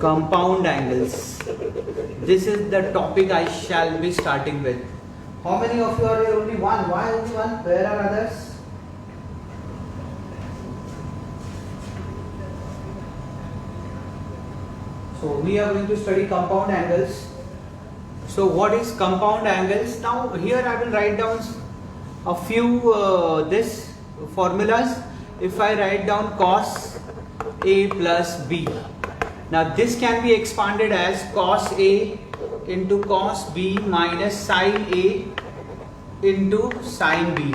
Compound angles. This is the topic I shall be starting with. How many of you are here? Only one. Why only one? Where are others? So we are going to study compound angles. So what is compound angles? Now here I will write down a few this formulas. If I write down cos A plus B. Now this can be expanded as cos A into cos B minus sin A into sin B.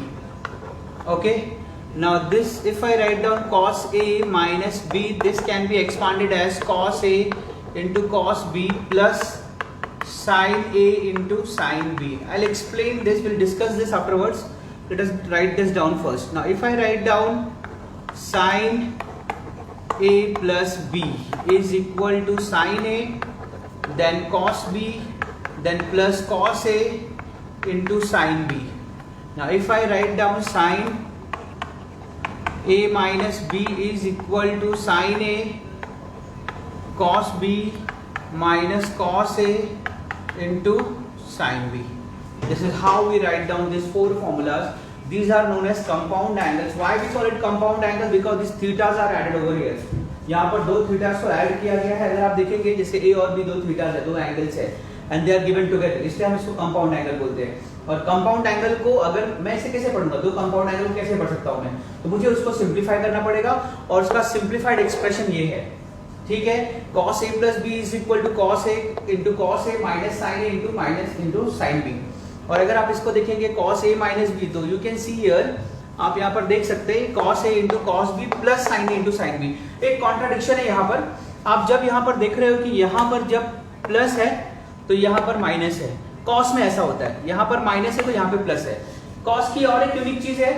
Okay. Now this, if I write down cos A minus B, this can be expanded as cos A into cos B plus sin A into sin B. I'll explain this. We'll discuss this afterwards. Let us write this down first. Now if I write down sin A plus B is equal to sin A, then cos B, then plus cos A into sin B. Now if I write down sin A minus B is equal to sin A cos B minus cos A into sin B. This is how we write down these four formulas. These are known as compound angles. Why we call it compound angle? Because these thetas are added over here. यहाँ पर दो थीटास को add किया गया है. अगर आप देखेंगे जैसे A और B दो थीटास है, दो एंगल्स है, and they are given together, इसलिए हम इसको कंपाउंड एंगल बोलते हैं. और कंपाउंड एंगल को अगर मैं इसे कैसे पढ़ूंगा, दो कंपाउंड एंगल को कैसे पढ़ सकता हूं मैं, तो मुझे उसको सिंप्लीफाई करना पड़ेगा और उसका सिंप्लीफाइड एक्सप्रेशन ये है. ठीक है, cos A plus B is equal to cos A into cos A minus sin A into sin B. और अगर आप इसको देखेंगे cos A minus B, तो यू कैन सी हियर, आप यहाँ पर देख सकते हैं cos A into cos B plus sin A into sin B. एक कॉन्ट्राडिक्शन है यहाँ पर. आप जब यहाँ पर देख रहे हो कि यहाँ पर जब प्लस है तो यहाँ पर माइनस है. cos में ऐसा होता है, यहाँ पर माइनस है तो यहाँ पे प्लस है. cos की और एक यूनिक चीज है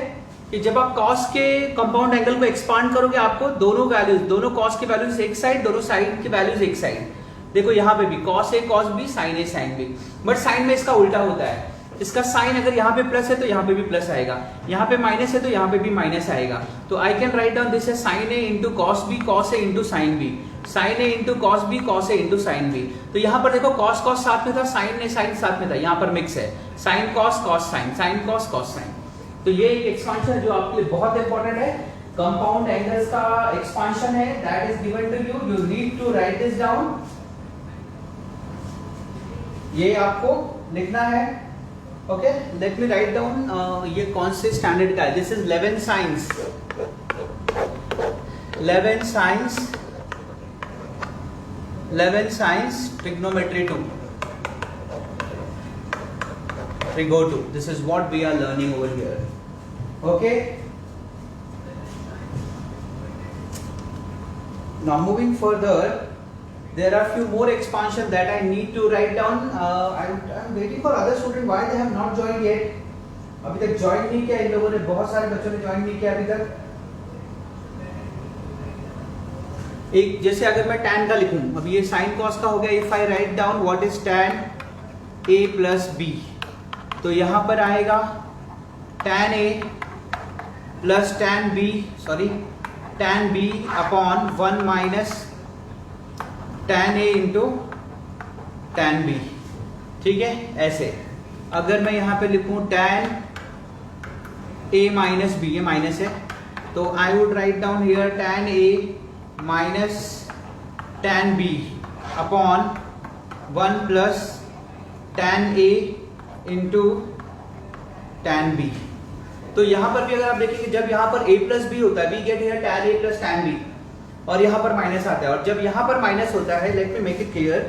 कि जब आप cos के कंपाउंड एंगल को एक्सपांड करोगे, आपको दोनों वैल्यूज, दोनों cos की वैल्यूज एक साइड, दोनों साइड की वैल्यूज एक साइड. देखो यहाँ पे भी cos A cos B sin A sin B, but sine में इसका उल्टा होता है. इसका साइन अगर यहाँ पे प्लस है तो यहाँ पे भी प्लस आएगा, यहाँ पे माइनस है तो यहाँ पे भी माइनस आएगा. तो आई कैन राइट डाउन दिस है sin A into cos B cos A into sin B, sin A into cos B cos A into sin B. तो यहाँ पर देखो cos cos साथ में था, sin ने sin साथ में था, यहाँ पर मिक्स है sin cos cos sin cos cos sin. तो ये एक एक्सपांशन जो आपके लिए बहुत इंपॉर्टेंट है, कंपाउंड एंगल्स का एक्सपांशन है, that is given to you. You need to write this down. ये आपको लिखना है. Okay, let me write down. ये कौन से स्टैंडर्ड का है? This is 11 science, 11 science, 11 science trigonometry 2, trigo 2. This is what we are learning over here. Okay, now moving further, there are few more expansion that I need to write down. I'm waiting for other students. Why they have not joined yet? अभी तक join नहीं किया इन लोगों ने, बहुत सारे बच्चों ने ज्वाइन नहीं किया अभी तक. एक जैसे अगर मैं tan का लिखूं, अभी ये sin cos का हो गया. If I write down what is tan A plus B, तो यहाँ पर आएगा tan A plus tan B, sorry tan B upon 1 minus tan A into tan B. ठीक है, ऐसे. अगर मैं यहाँ पे लिखूं tan A माइनस B, ये माइनस है, तो आई would write down here tan A minus tan B upon 1 plus tan A into tan B. तो यहाँ पर भी अगर आप देखेंगे, जब यहाँ पर A प्लस B होता है, we get here tan A plus tan B, और यहाँ पर माइनस आता है. और जब यहाँ पर माइनस होता है, let me make it clear,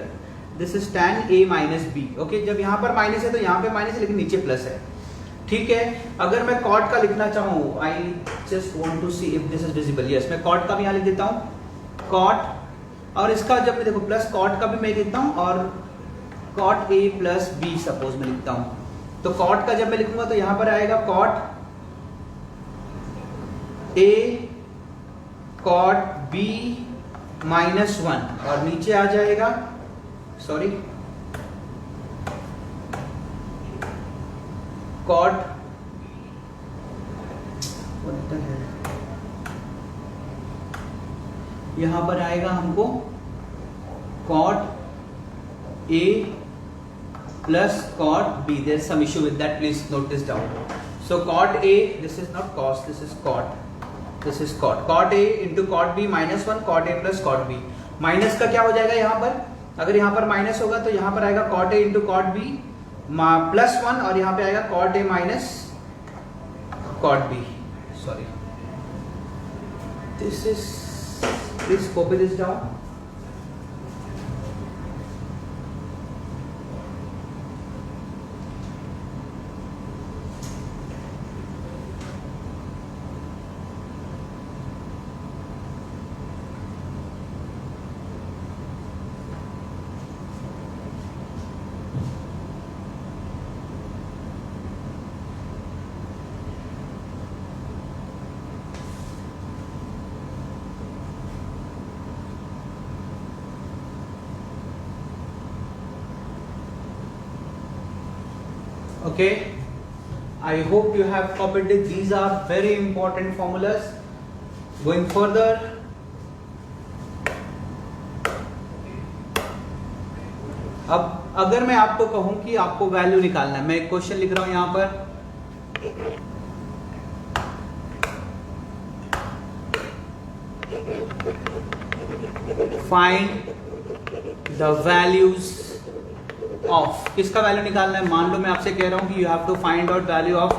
this is tan A minus B. Okay, जब यहाँ पर माइनस है तो यहाँ पे माइनस है, लेकिन नीचे प्लस है. ठीक है, अगर मैं cot का लिखना चाहूँ, I just want to see if this is visible. Yes, मैं cot का भी यहाँ लिख देता हूँ, cot, और इसका जब मैं देखो प्लस cot का भी मैं लिखता हूँ, और cot A plus B suppose मैं लिखता हूँ. तो cot का जब मैं लिखूंगा तो यहाँ पर आएगा cot A cot B minus 1, और नीचे आ जाएगा, सॉरी, cot यहाँ पर आएगा हमको cot A plus cot B. There is some issue with that, please note this down. So cot A, this is not cos, this is cot, this is cot. Cot A into cot B minus 1, cot A plus cot B. Minus का क्या हो जाएगा यहाँ पर, अगर यहाँ पर minus होगा तो यहाँ पर आएगा cot A into cot B plus 1 और यहाँ पे आएगा cot A minus cot B. Sorry, this is, please copy this down. Okay, I hope you have copied it. These are very important formulas. Going further, अब अगर मैं आपको कहूं कि आपको वैल्यू निकालना है, मैं एक क्वेश्चन लिख रहा हूं यहां पर, फाइंड द वैल्यूज ऑफ, किसका वैल्यू निकालना है, मान लो मैं आपसे कह रहा हूं कि you have to find out value of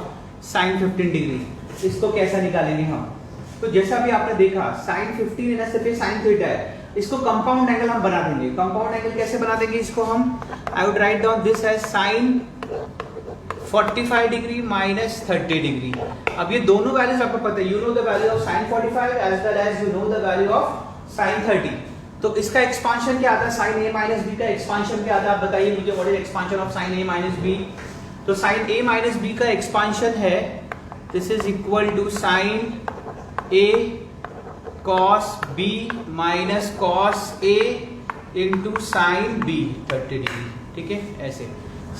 sine 15 degree, इसको कैसा निकालेंगे हम? तो जैसा भी आपने देखा साइन 15 इनर से साइन थीटा है, इसको कंपाउंड एंगल हम बना देंगे. कंपाउंड एंगल कैसे बना देंगे इसको हम, I would write down this as sine 45 degree minus 30 degree. अब ये दोनों वैल्यूज आपको पता है, you know the value of sine 45 as well as you know the value of sine 30. तो इसका एक्सपांशन क्या आता है, साइन ए माइनस बी का एक्सपांशन क्या आता है, आप बताइए मुझे, what is expansion of sine A minus B? तो साइन ए माइनस बी का एक्सपांशन है, this is equal to sine A cos B minus cos A into sine B 30 degree. ठीक है, ऐसे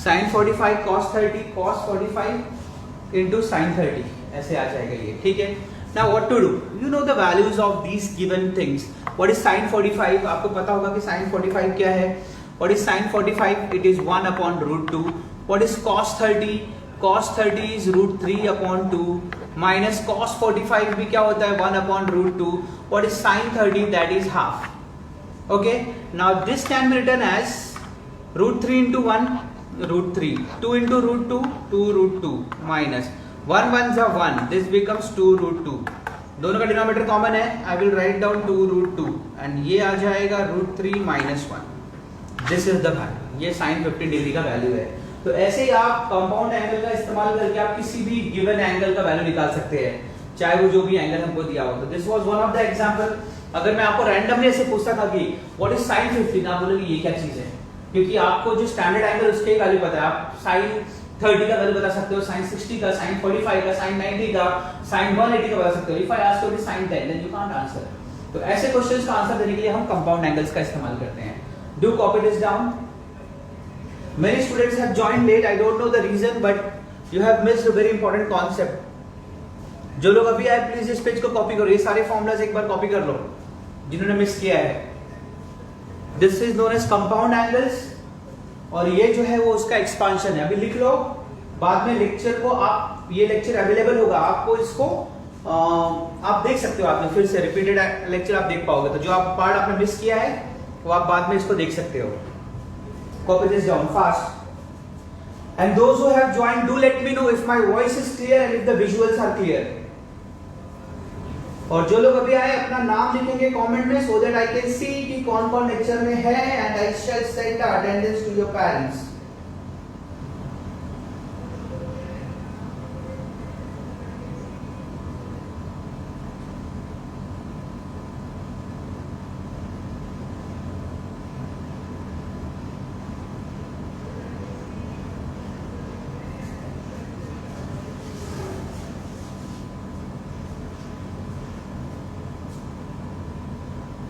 sine 45 cos 30 cos 45 into sine 30, ऐसे आ जाएगा ये. ठीक है, now what to do, you know the values of these given things. What is sin 45? आपको पता होगा कि sin 45 क्या है. What is sin 45? It is 1 upon root 2. What is cos 30? Cos 30 is root 3 upon 2 minus cos 45 भी क्या होता है, 1 upon root 2. What is sin 30? That is half. Okay, now this can be written as root 3 into 1 root 3, 2 into root 2 2 root 2 minus 1 1 जा 1, this becomes 2 root 2. दोनों का denominator common है, आई will write down 2 root 2 and ये आ जाएगा root 3 minus 1. This is the value, ये sin 15 degree का value है. तो ऐसे ही आप कंपाउंड एंगल का इस्तेमाल करके आप किसी भी गिवन एंगल का वैल्यू निकाल सकते हैं, चाहे वो जो भी एंगल हमको दिया हो. तो this was one of the example. अगर मैं आपको रैंडमली ऐसे पूछता था कि व्हाट इज sin 15, आप बोलोगे ये क्या चीज है, क्योंकि आपको जो स्टैंडर्ड एंगल उसके वैल्यू पता है. आप sin 30 का वैल्यू बता सकते हो, sin 60 का, sin 45 का, sin 90 का, sin 180 का बता सकते हो. If I ask you sin 10, then you can't answer. तो ऐसे क्वेश्चंस का आंसर देने के लिए हम कंपाउंड एंगल्स का इस्तेमाल करते हैं. Do copy this down. Many students have joined late. I don't know the reason, but you have missed a very important concept. जो लोग अभी आए प्लीज इस पेज को कॉपी करो, ये सारे फॉर्मूलाज एक बार कॉपी कर लो जिन्होंने मिस किया है. This is known as compound angles और ये जो है वो उसका एक्सपांशन है. अभी लिख लो, बाद में लेक्चर को आप, ये लेक्चर अवेलेबल होगा आपको, इसको आप देख सकते हो. आपने फिर से रिपीटेड लेक्चर आप देख पाओगे, तो जो आप पार्ट आपने मिस किया है वो आप बाद में इसको देख सकते हो. Copy this down fast. And those who have joined, do let me know if my voice is clear and if the visuals are clear. और जो लोग अभी आए अपना नाम लिखेंगे कमेंट में, so that I can see कि कौन कौन लेक्चर में है and I shall send the attendance to your parents.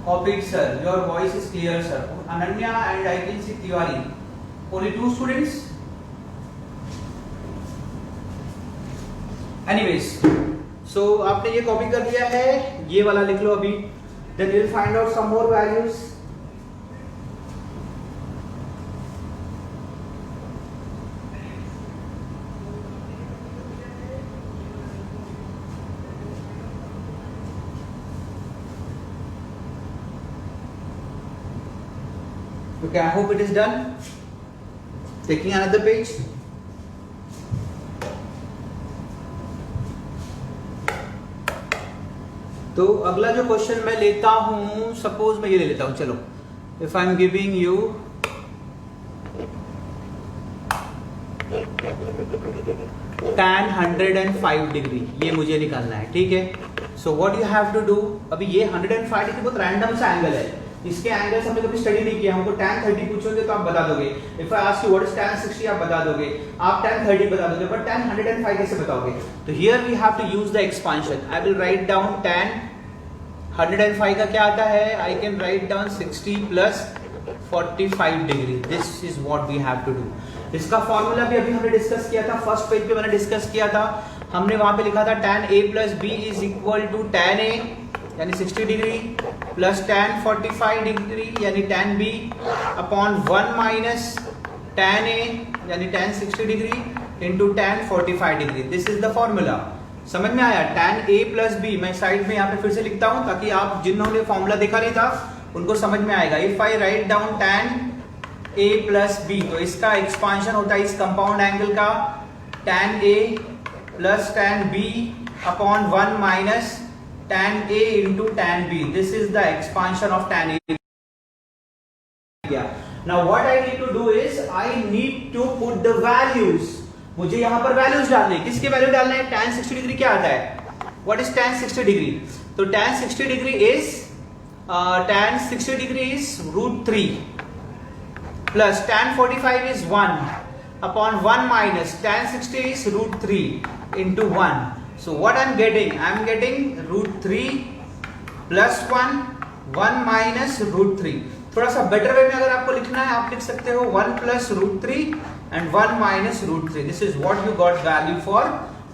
Copied sir, your voice is clear sir. Ananya and I can see Tiwari. Only 2 students. Anyways, so आपने ये copy कर लिया है, ये वाला लिख लो अभी. Then we'll find out some more values. Okay, I hope it is done. Taking another page. तो अगला जो क्वेश्चन मैं लेता हूं, सपोज मैं ये ले लेता हूं, चलो, if I am giving you tan 105 degree, ये मुझे निकालना है, ठीक है। So what you have to do, अभी ये 105 डिग्री बहुत रैंडम सा एंगल है, इसके एंगल्स हमने कभी स्टडी नहीं किया, हमको tan 30 पूछोगे तो आप बता दोगे, if I ask you what is tan 60 आप बता दोगे, आप tan 30 बता दोगे, बट tan 105 कैसे बताओगे? तो here we have to use the expansion. I will write down tan 105 का क्या आता है, I can write down 60 plus 45 degree, this is what we have to do. इसका फॉर्मूला भी अभी हमने डिस्कस किया था, फर्स्ट पेज पे मैंने डिस्कस किया था, हमने वहां पे लिखा था tan a plus b is equal to tan a यानी 60 डिग्री प्लस tan 45 डिग्री यानी tan b upon 1 minus tan a यानी tan 60 degree into tan 45 degree, this is the formula. समझ में आया? tan a प्लस b, मैं side में यहाँ पे फिर से लिखता हूँ ताकि आप जिन्होंने फॉर्मूला देखा नहीं था उनको समझ में आएगा। If I write down tan a plus b, तो इसका एक्सपांशन होता है इस कंपाउंड एंगल का tan a plus tan b upon 1 minus tan a into tan b, this is the expansion of tan a। Now what I need to do is I need to put the values, मुझे यहां पर values डालने हैं। किसके value डालना है? tan 60 degree क्या आता है? What is tan 60 degree? तो tan 60 degree is tan 60 degree is √3 plus tan 45 is 1 upon 1 minus tan 60 is √3 into 1. So what I'm getting? I'm getting √3 plus 1 minus √3. थोड़ा सा बेटर वे में अगर आपको लिखना है आप लिख सकते हो 1 plus √3 and 1 minus √3. This is what you got value for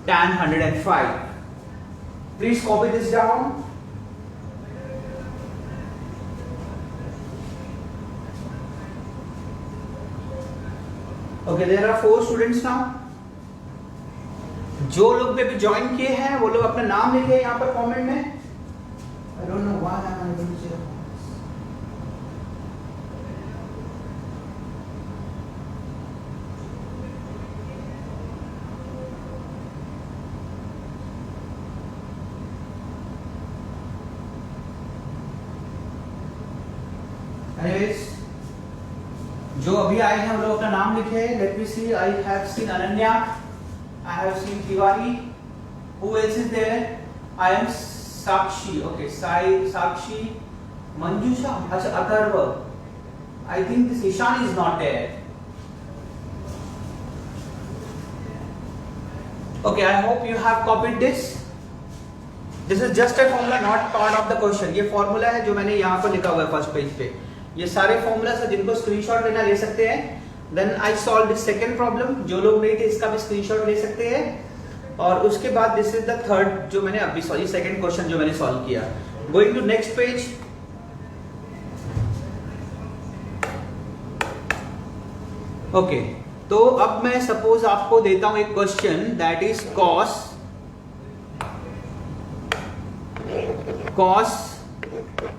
tan 105. Please copy this down. Okay, there are 4 students now. जो लोग भी अभी ज्वाइन किए हैं वो लोग अपना नाम लिखे यहाँ पर कमेंट में। I don't know why I'm unable to see the comments. Anyways, जो अभी आए हैं वो लोग अपना नाम लिखे। Let me see, I have seen Ananya, I have seen Tiwari, who else is there? I am Sakshi, okay, Sakshi, Manjusha, अच्छा, Atharva, I think this Ishaan is not there. Okay, I hope you have copied this. This is just a formula, not part of the question. ये formula है जो मैंने यहाँ पर लिखा हुआ है फर्स्ट पेज पे। ये सारे फॉर्मूलास है जिनको स्क्रीनशॉट लेना ले सकते हैं। Then I solve this second problem, जो लोग नहीं थे इसका भी स्क्रीनशॉट ले सकते हैं। और उसके बाद दिस इज द थर्ड जो मैंने अभी सॉरी सेकंड क्वेश्चन जो मैंने सॉल्व किया। Going to next page. Okay, तो अब मैं सपोज आपको देता हूं एक question that is cos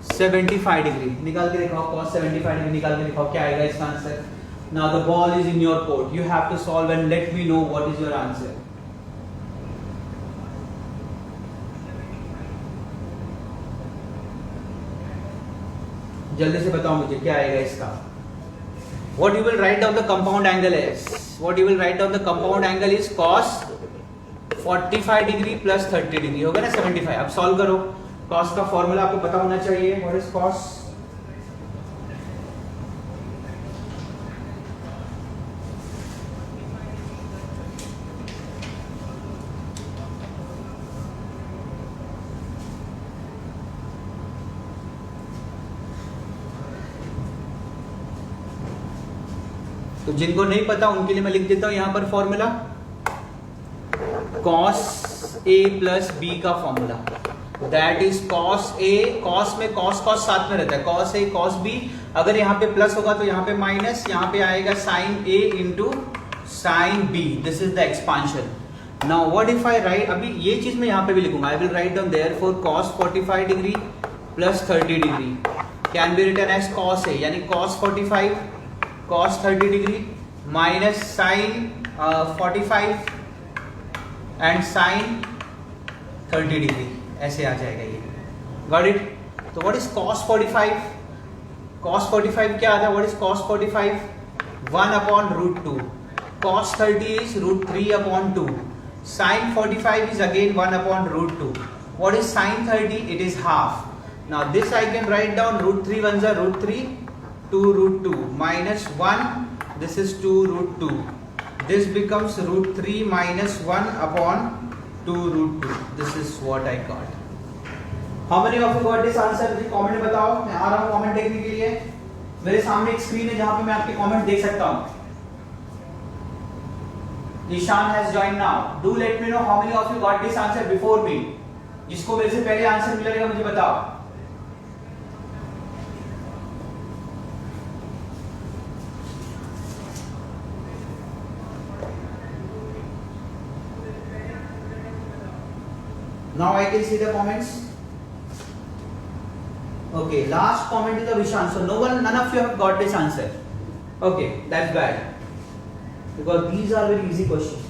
75 degree. निकाल के दिखाओ cos 75 डिग्री, निकाल के दिखाओ क्या आएगा इसका answer. Now the ball is in your court, you have to solve and let me know what is your answer. जल्दी से बताओ मुझे क्या आएगा इसका। What you will write down the compound angle is, what you will write down the compound angle is cos 45 degree plus 30 degree होगा ना 75। अब सॉल्व करो। cos का फॉर्मूला आपको पता होना चाहिए। What is cos? तो जिनको नहीं पता उनके लिए मैं लिख देता हूं यहां पर formula, cos a plus b का formula, that is cos a, cos में cos साथ में रहता है, cos a cos b। अगर यहाँ पे प्लस होगा तो यहाँ पे माइनस, यहाँ पे आएगा sin a into sin b, this is the expansion. Now what if I write, अभी ये चीज मैं यहाँ पे भी लिखूंगा, I will write down therefore cos 45 degree plus 30 degree can be written as cos A, यानी cos 45 cos 30 degree minus sine 45 and sine 30 degree, ऐसे आ जाएगा ये। Got it? तो व्हाट इज कॉस 45? कॉस 45 क्या आता है? What is cos 45? 1/√2. cos 30 is √3/2. sin 45 is again 1/√2. What is sin 30? It is half. Now this I can write down √3 ones are √3, 2√2 minus 1. This is 2√2. This becomes √3 minus 1/2√2. This is what I got. How many of you got this answer? मुझे comment में बताओ। मैं आ रहा हूँ comment देखने के लिए। मेरे सामने एक स्क्रीन है जहां पे मैं आपके कमेंट देख सकता हूँ। Ishan has joined now. Do let me know how many of you got this answer before me. जिसको मेरे से पहले आंसर मिलेगा मुझे बताओ। Now I can see the comments. Okay, last comment is of Ishan. So none of you have got this answer. Okay, that's bad. Because these are very easy questions.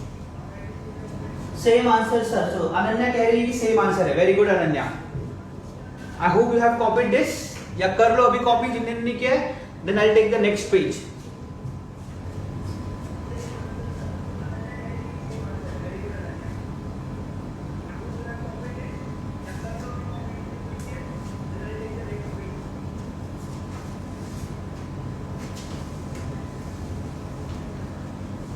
Same answer, sir. So Ananya कह रही है कि same answer है. Very good, Ananya. I hope you have copied this. या कर लो अभी copy जिन्होंने नहीं किया है. Then I'll take the next page.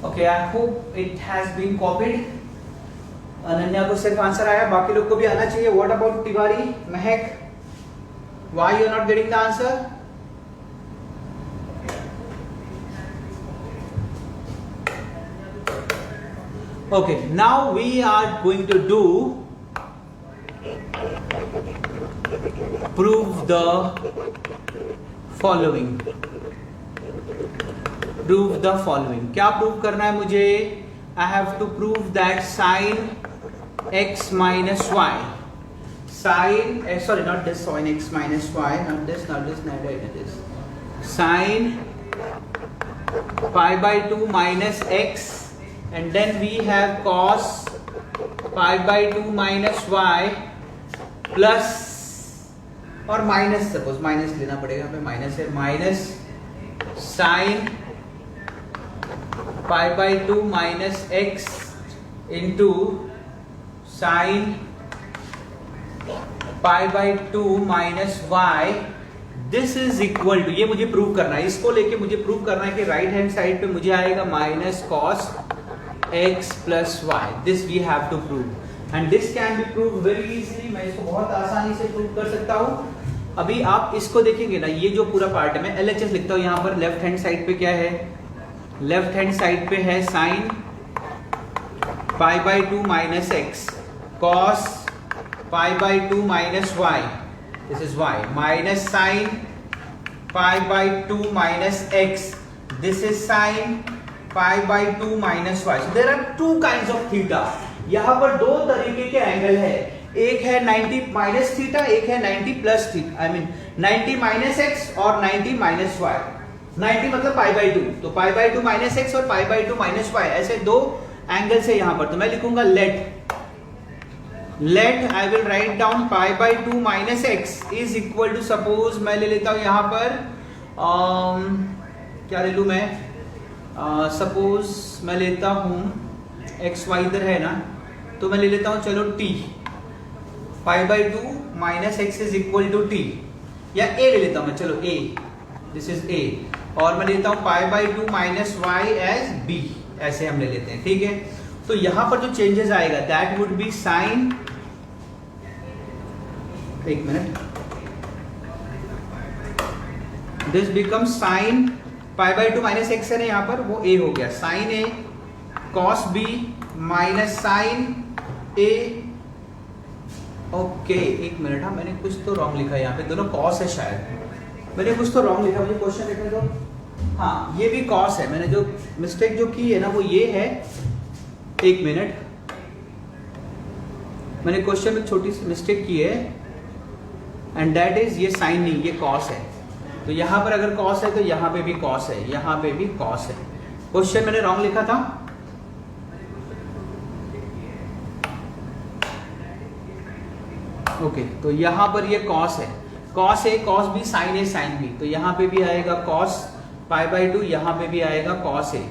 Okay, I hope it has been copied. Ananya को सिर्फ आंसर आया, बाकी लोग को भी आना चाहिए. What about Tiwari, Mahak? Why you are not getting the answer? Okay, now we are going to do prove the following. Prove the following. क्या प्रूव करना है मुझे? I have to prove that sin x minus y, sin sorry, not this, sin x minus y, not this, neither this. Sin pi by 2 minus x, and then we have cos pi by 2 minus y plus और minus, suppose minus लेना पड़ेगा, पे minus है, minus sin pi by 2 minus x into sin pi by 2 minus y. This is equal to, ये मुझे prove करना है, इसको लेके मुझे प्रूव करना है कि राइट हैंड साइड पे मुझे आएगा minus cos x plus y. This we have to prove, and this can be proved very easily. मैं इसको बहुत आसानी से प्रूव कर सकता हूँ. अभी आप इसको देखेंगे ना, ये जो पूरा पार्ट है, मैं LHS लिखता हूँ यहाँ पर. लेफ्ट हैंड साइड पे क्या है? लेफ्ट हैंड साइड पे है sine pi by 2 minus X, cos pi by 2 minus Y, this is Y, minus sine pi by 2 minus X, this is sine pi by 2 minus Y. So there are two kinds of theta. यहाँ पर दो तरीके के angle है, एक है 90 minus theta, एक है 90 plus theta, I mean 90 minus x और 90 माइनस वाई. 90 मतलब पाई बाई 2, तो पाई बाई 2 माइनस एक्स और पाई बाई 2 माइनस वाई, ऐसे दो एंगल्स है यहाँ पर. तो मैं लिखूंगा let I will write down pi by 2 minus x is equal to, suppose मैं ले लेता हूँ यहाँ पर क्या ले लूँ मैं, सपोज मैं लेता हूँ एक्स वाई इधर है ना, तो मैं ले लेता हूँ चलो t, pi by 2 minus x is equal to t, या ए ले लेता हूँ मैं, चलो ए, दिस इज ए, और मैं लेता हूं pi by 2 minus y as b, ऐसे हम ले लेते हैं. ठीक है, तो यहां पर जो चेंजेस आएगा दैट वुड बी साइन, एक minute, this becomes sign pi by 2 minus x है ना यहाँ पर, वो ए हो गया, sign A cos B minus sign A. Okay, एक मिनट, हाँ मैंने कुछ तो रॉन्ग लिखा है यहाँ पे, दोनों कॉस है शायद, मैंने कुछ तो रॉन्ग लिखा, मुझे क्वेश्चन लिखने दो. हाँ, ये भी कॉस है, मैंने जो मिस्टेक जो की है ना वो ये है, एक मिनट, मैंने क्वेश्चन में छोटी सी मिस्टेक की है, एंड दैट इज ये साइन नहीं, ये कॉस है. तो यहाँ पर अगर cos है तो यहाँ पे भी cos है, यहाँ पे भी cos है। क्वेश्चन मैंने रॉन्ग लिखा था, ओके तो यहाँ पर ये cos है, cos A cos B sin A sin B, तो यहाँ पे भी आएगा cos π/2, यहाँ पे भी आएगा cos A।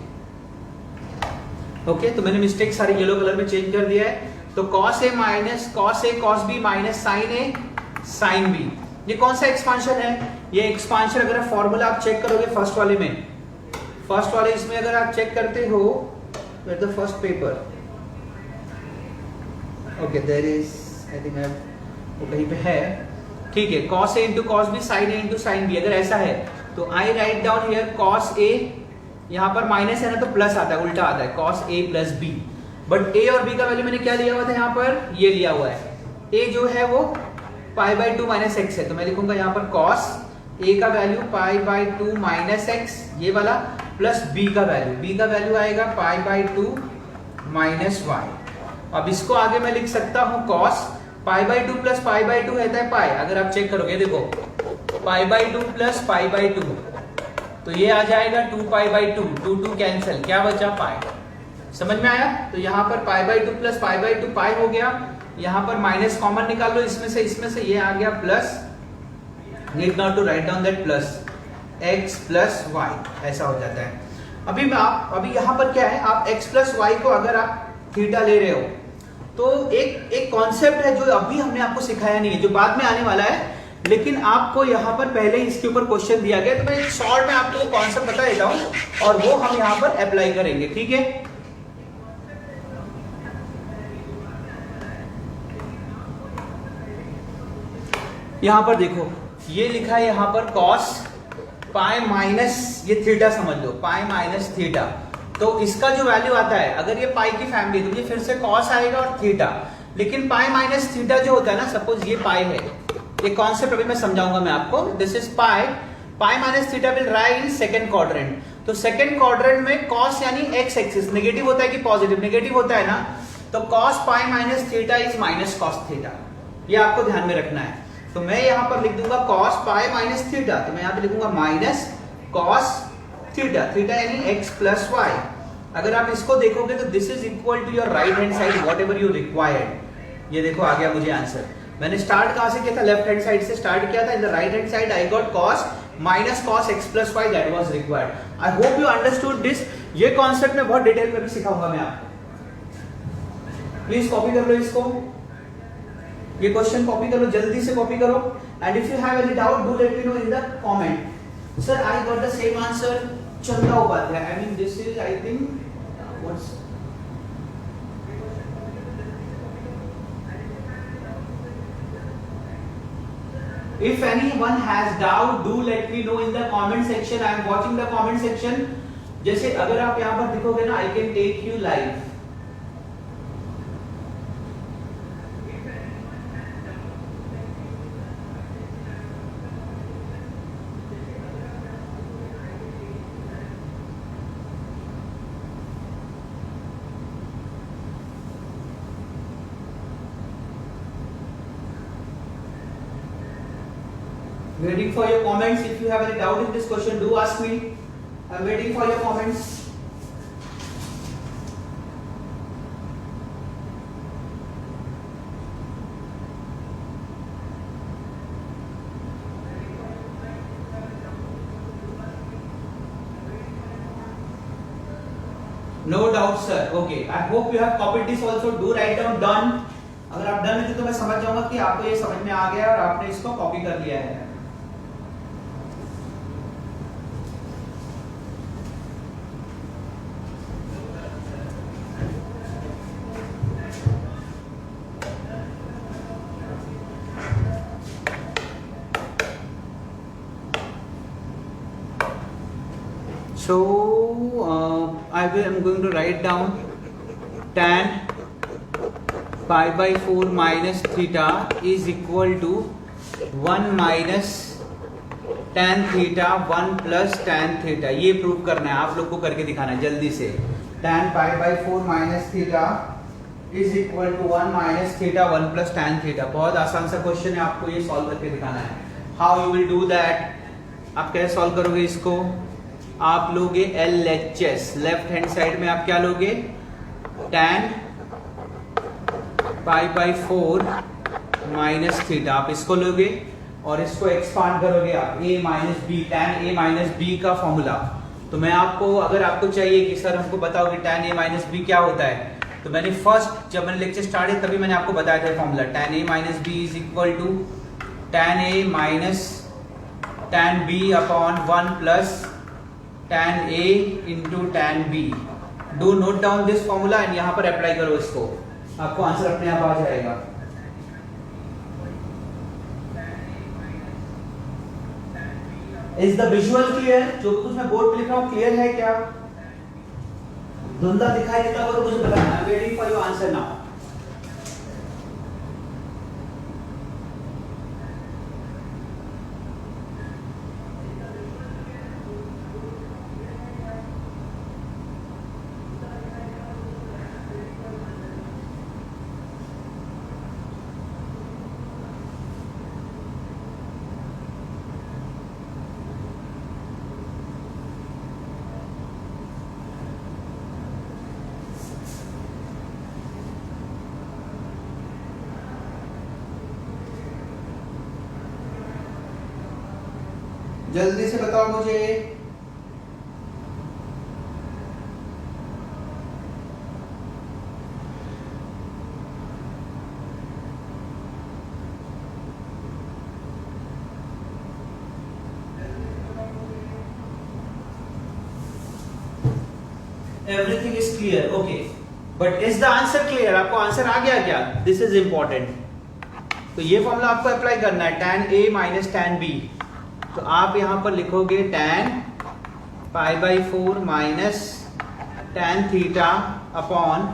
ओके तो मैंने मिस्टेक सारी येलो कलर में चेंज कर दिया है। तो cos A cos B minus sin A sin B, ये कौन सा एक्सपांशन है? ये एक्सपांशन अगर आप फॉर्मूला आप चेक करोगे फर्स्ट वाले में, फर्स्ट वाले इसमें अगर आप चेक करते हो with the first paper, okay there is I think वो कहीं पे है, ठीक है, cos A into cos B sin A into sin B। अगर ऐसा है तो I write down here cos A, यहाँ पर माइनस है ना तो प्लस आता है, उल्टा आता है cos A plus B। But A और B का वैल्यू मैंने क्या लिया हुआ था, यहाँ पर ये लिया हुआ है, A जो है वो π/2 माइनस x है, तो मैं लिखूंगा यहाँ पर cos A का वैल्यू π/2 माइनस x, ये वाला, प्लस B का वैल्यू आएगा π/2 माइनस y। अब इसको आगे मैं लिख सकता हूँ cos π/2 प्लस π/2 रहता है पाई, अगर आप चेक करोगे देखो π/2 प्लस π/2 तो ये आ जाएगा 2π/2, 2 कैंसिल, क्या बचा पाई। समझ में आया? तो यहाँ पर π/2 प्लस π/2 पाई हो गया, यहाँ पर माइनस कॉमन निकाल लो इसमें से ये आ गया plus, need not to write down that, plus x plus y, ऐसा हो जाता है। अभी यहाँ पर क्या है, आप x प्लस y को अगर आप थीटा ले रहे हो तो एक कॉन्सेप्ट है जो अभी हमने आपको सिखाया नहीं है, जो बाद में आने वाला है, लेकिन आपको यहाँ पर पहले इसके ऊपर क्वेश्चन दिया गया, तो मैं शॉर्ट में आपको वो कॉन्सेप्ट बता देता हूँ और वो हम यहाँ पर अप्लाई करेंगे, ठीक है। यहाँ पर देखो ये लिखा है यहाँ पर cos पाई माइनस, ये थीटा समझ लो, पाई माइनस थीटा, तो इसका जो वैल्यू आता है, अगर ये पाई की फैमिली तो ये फिर से cos आएगा और थीटा, लेकिन पाई माइनस थीटा जो होता है ना, सपोज ये पाई है, ये कॉन्सेप्ट अभी मैं समझाऊंगा मैं आपको, this is pi minus theta will rise in second quadrant, तो सेकंड क्वाड्रेंट में cos यानी x एक्सिस नेगेटिव होता है कि पॉजिटिव, नेगेटिव होता है ना, तो cos pi minus theta is minus cos theta, ये आपको ध्यान में रखना है। तो मैं यहाँ पर लिख दूंगा cos पाई माइनस थीटा, तो मैं यहाँ पे लिखूंगा माइनस cos थीटा, थीटा यानी x प्लस वाई। अगर आप इसको देखोगे तो this is equal to your right hand side whatever you required. ये देखो आ गया मुझे आंसर। मैंने स्टार्ट कहां से किया था, लेफ्ट हैंड साइड से स्टार्ट किया था, in the right hand side I got cos minus cos x plus y, that was required. I hope you understood this. ये कॉन्सेप्ट में बहुत डिटेल में भी सिखाऊंगा मैं आपको, प्लीज कॉपी कर लो इसको, ये क्वेश्चन कॉपी करो, जल्दी से कॉपी करो, and if you have any doubt do let me know in the comment. Sir I got the same answer, Chanda Upadhyay, I mean this is I think what's if anyone has doubt do let me know in the comment section, I am watching the comment section। जैसे अगर आप यहाँ पर दिखोगे ना, I can take you live। Waiting for your comments. If you have any doubt in this question, do ask me. I'm waiting for your comments. No doubt, sir. Okay. I hope you have copied this also. Do write down done. अगर आप done है तो मैं समझ जाऊंगा कि आपको ये समझ में आ गया और आपने इसको कॉपी कर लिया है। So I'm going to write down tan π/4 minus theta is equal to 1 minus tan theta 1 plus tan theta। ये प्रूव करना है, आप लोग को करके दिखाना है जल्दी से। tan π/4 minus theta is equal to 1 minus theta 1 plus tan theta। बहुत आसान सा क्वेश्चन है, आपको ये सॉल्व करके दिखाना है। How you will do that आप कैसे सॉल्व करोगे इसको? आप लोगे LHS, लेफ्ट हैंड साइड में आप क्या लोगे? tan pi by 4 minus theta, आप इसको लोगे और इसको एक्सपांड करोगे आप a minus b, tan a minus B का फॉर्मूला। तो मैं आपको, अगर आपको चाहिए कि सर हमको बताओ कि tan a माइनस बी क्या होता है, तो मैंने फर्स्ट जब मैंने लेक्चर स्टार्ट किया तभी मैंने आपको बताया था formula, tan a minus b is equal to tan a minus tan b upon 1 plus tan a into tan b। Do note down this formula and यहाँ पर अप्लाई करो इसको, आपको आंसर अपने आप आ जाएगा। Is the visual clear? जो कुछ मैं बोर्ड पे लिख रहा हूँ क्लियर है क्या? धुंधला दिखाई देता हो तो मुझे बताना। I am waiting for your answer now. जल्दी से बताओ मुझे। Everything is clear, okay, but is the answer clear? आपको आंसर आ गया क्या? This is important. तो ये फॉर्मूला आपको अप्लाई करना है, tan a minus tan b। तो आप यहां पर लिखोगे tan pi by 4 minus tan theta upon,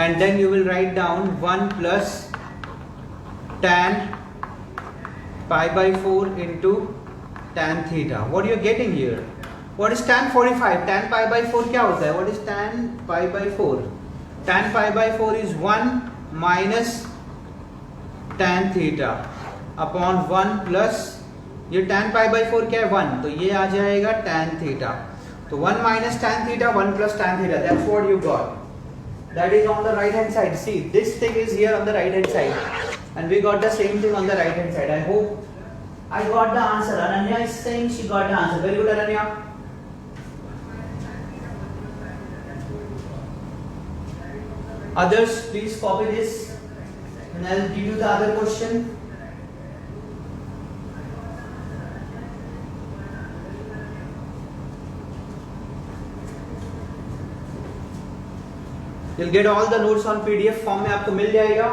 and then you will write down 1 plus tan pi by 4 into tan theta. What you are getting here? What is tan 45? Tan pi by 4 क्या होता है? What is tan pi by 4? Tan pi by 4 is 1 minus tan theta upon 1 plus, ये tan pi by 4 क्या है? 1, तो ये आ जाएगा tan theta। तो 1 minus tan theta, 1 plus tan theta, that's what you got. That is on the right hand side. See, this thing is here on the right hand side, and we got the same thing on the right hand side. I hope I got the answer. Ananya is saying she got the answer. Very good, Ananya. Others, please copy this, and I'll give you the other question. You'll get all the notes on PDF form में आपको मिल जाएगा।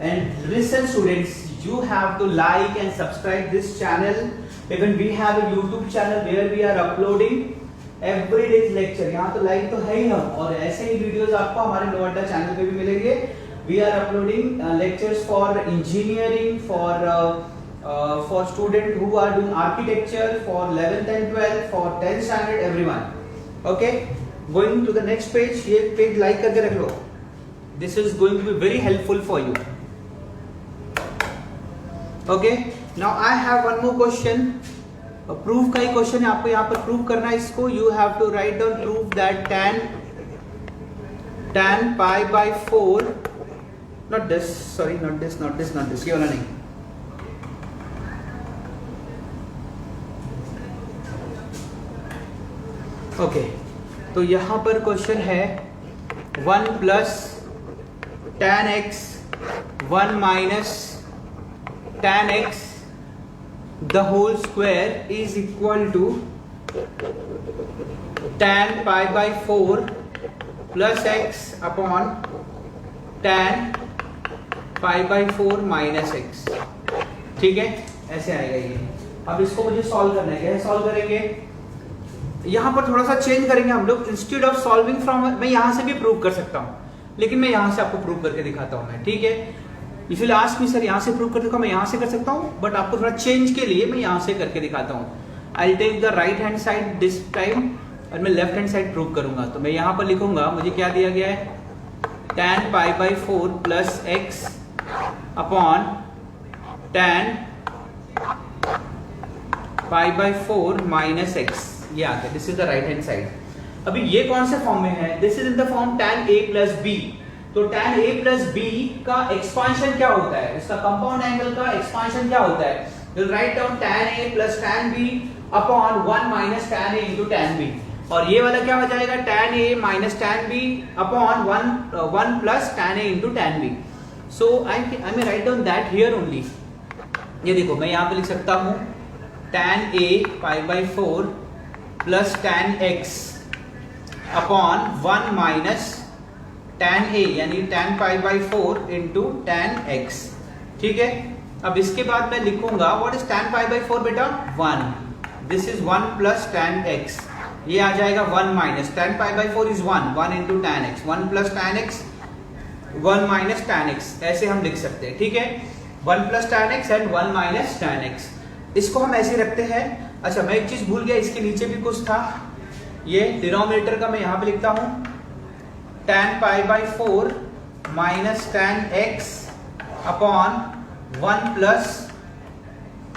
And listen students, you have to like and subscribe this channel. Even we have a YouTube channel where we are uploading every day's lecture. यहाँ तो like तो है ही हम, और ऐसे ही वीडियोस आपको हमारे नोएडा चैनल पे भी मिलेंगे। We are uploading lectures for engineering, for students who are doing architecture, for 11th and 12th, for 10th standard, everyone. Okay. Going to the next page, ये पेज लाइक करके रख लो। This is going to be very helpful for you. Okay, now I have one more question. Proof का ही question है, आपको यहाँ पर prove करना है इसको। You have to write down proof that tan pi by 4, not this, sorry, not this, ये वाला नहीं। Okay. तो यहां पर क्वेश्चन है 1 plus tan x 1 minus tan x the whole square is equal to tan pi by 4 plus x upon tan pi by 4 minus x। ठीक है, ऐसे आएगा ये। अब इसको मुझे सॉल्व करना है। कैसे सॉल्व करेंगे? यहाँ पर थोड़ा सा चेंज करेंगे हम लोग। इंस्टेड ऑफ सॉल्विंग फ्रॉम, मैं यहाँ से भी प्रूव कर सकता हूँ, लेकिन मैं यहाँ से आपको प्रूव करके दिखाता हूँ मैं। ठीक है, if you ask me sir यहाँ से प्रूव कर दिखाऊँ, मैं यहाँ से कर सकता हूँ, बट आपको थोड़ा चेंज के लिए मैं यहाँ से करके दिखाता हूँ। I take the right hand side this time, और मैं लेफ्ट हैंड साइड प्रूव करूंगा। तो मैं यहाँ पर लिखूंगा, मुझे क्या दिया गया है, tan pi by 4 plus x upon tan pi by 4 minus x, ये आ गया, this is the right hand side. अभी ये कौन से फॉर्म में है? This is in the form tan a plus b. तो tan a प्लस बी का एक्सपांशन क्या होता है? इसका कंपाउंड एंगल का एक्सपांशन क्या होता है? Will write down tan a plus tan b upon 1 minus tan a into tan b, और ये वाला क्या हो जाएगा? tan a minus tan b upon 1 plus tan a into tan b। So I may right down that here only. ये देखो मैं यहाँ पे लिख सकता हूँ tan a pi by 4 plus tan x upon 1 minus tan a यानी tan pi by 4 into tan x। ठीक है, अब इसके बाद मैं लिखूंगा what is tan pi by 4 बेटा? 1। This is 1 plus tan x, ये आ जाएगा 1 minus tan pi by 4 is 1 into tan x, 1 plus tan x 1 minus tan x, ऐसे हम लिख सकते हैं। ठीक है, 1 plus tan x and 1 minus tan x, इसको हम ऐसे रखते हैं। अच्छा मैं एक चीज भूल गया, इसके नीचे भी कुछ था, ये डिनोमिनेटर का मैं यहाँ पे लिखता हूँ tan pi by 4 minus tan x upon 1 plus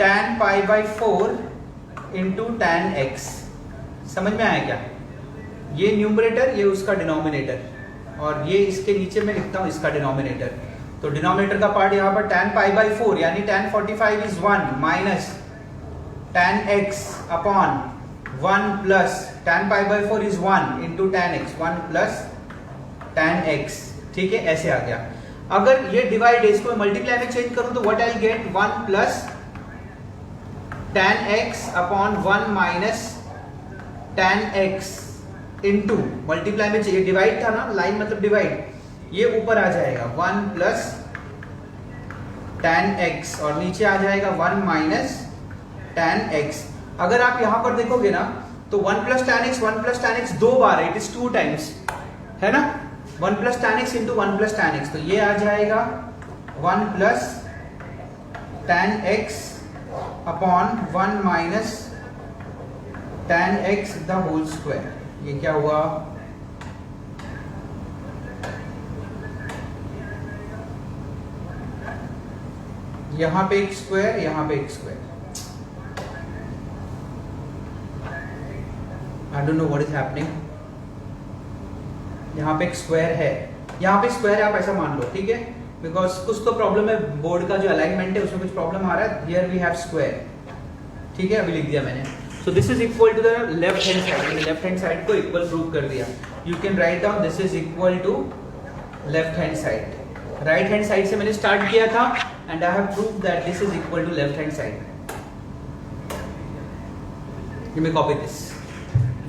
tan pi by 4 into tan x। समझ में आया क्या? ये न्यूमरेटर, ये उसका डिनोमिनेटर, और ये इसके नीचे मैं लिखता हूँ इसका डिनोमिनेटर। तो डिनोमिनेटर का पार्ट यहाँ पर tan पाई बाई 4 यानी tan 45 is 1 minus tan x upon 1 plus tan pi by 4 is 1 into tan x, 1 plus tan x। ठीक है, ऐसे आ गया। अगर ये डिवाइड है, इसको मल्टीप्लाई में चेंज करूं तो what I get? 1 plus tan x upon 1 minus tan x into, multiply में चाहिए, डिवाइड था ना, लाइन मतलब डिवाइड, ये ऊपर आ जाएगा 1 प्लस tan x और नीचे आ जाएगा 1 माइनस tan x। अगर आप यहां पर देखोगे ना तो 1 प्लस tan x दो बार है, इट इज 2 टाइम्स, है ना? 1 plus tan x into 1 plus tan x, तो ये आ जाएगा 1 plus tan x upon 1 minus tan x the whole square. ये क्या हुआ? यहां पे एक स्क्वायर, यहां पे एक square, I don't know what is happening. यहाँ पे एक स्क्वायर है, यहाँ पे स्क्वायर है, आप ऐसा मान लो, ठीक है, बिकॉज कुछ तो प्रॉब्लम है, बोर्ड का जो अलाइनमेंट है उसमें कुछ प्रॉब्लम आ रहा है। हियर वी हैव स्क्वायर, ठीक है, अभी लिख दिया मैंने। So this is equal to the left hand side, left hand side को इक्वल प्रूव कर दिया। You can write down this is equal to left hand side. Right hand side से मैंने स्टार्ट किया था and I have prove that this is equal to left hand side. You may copy this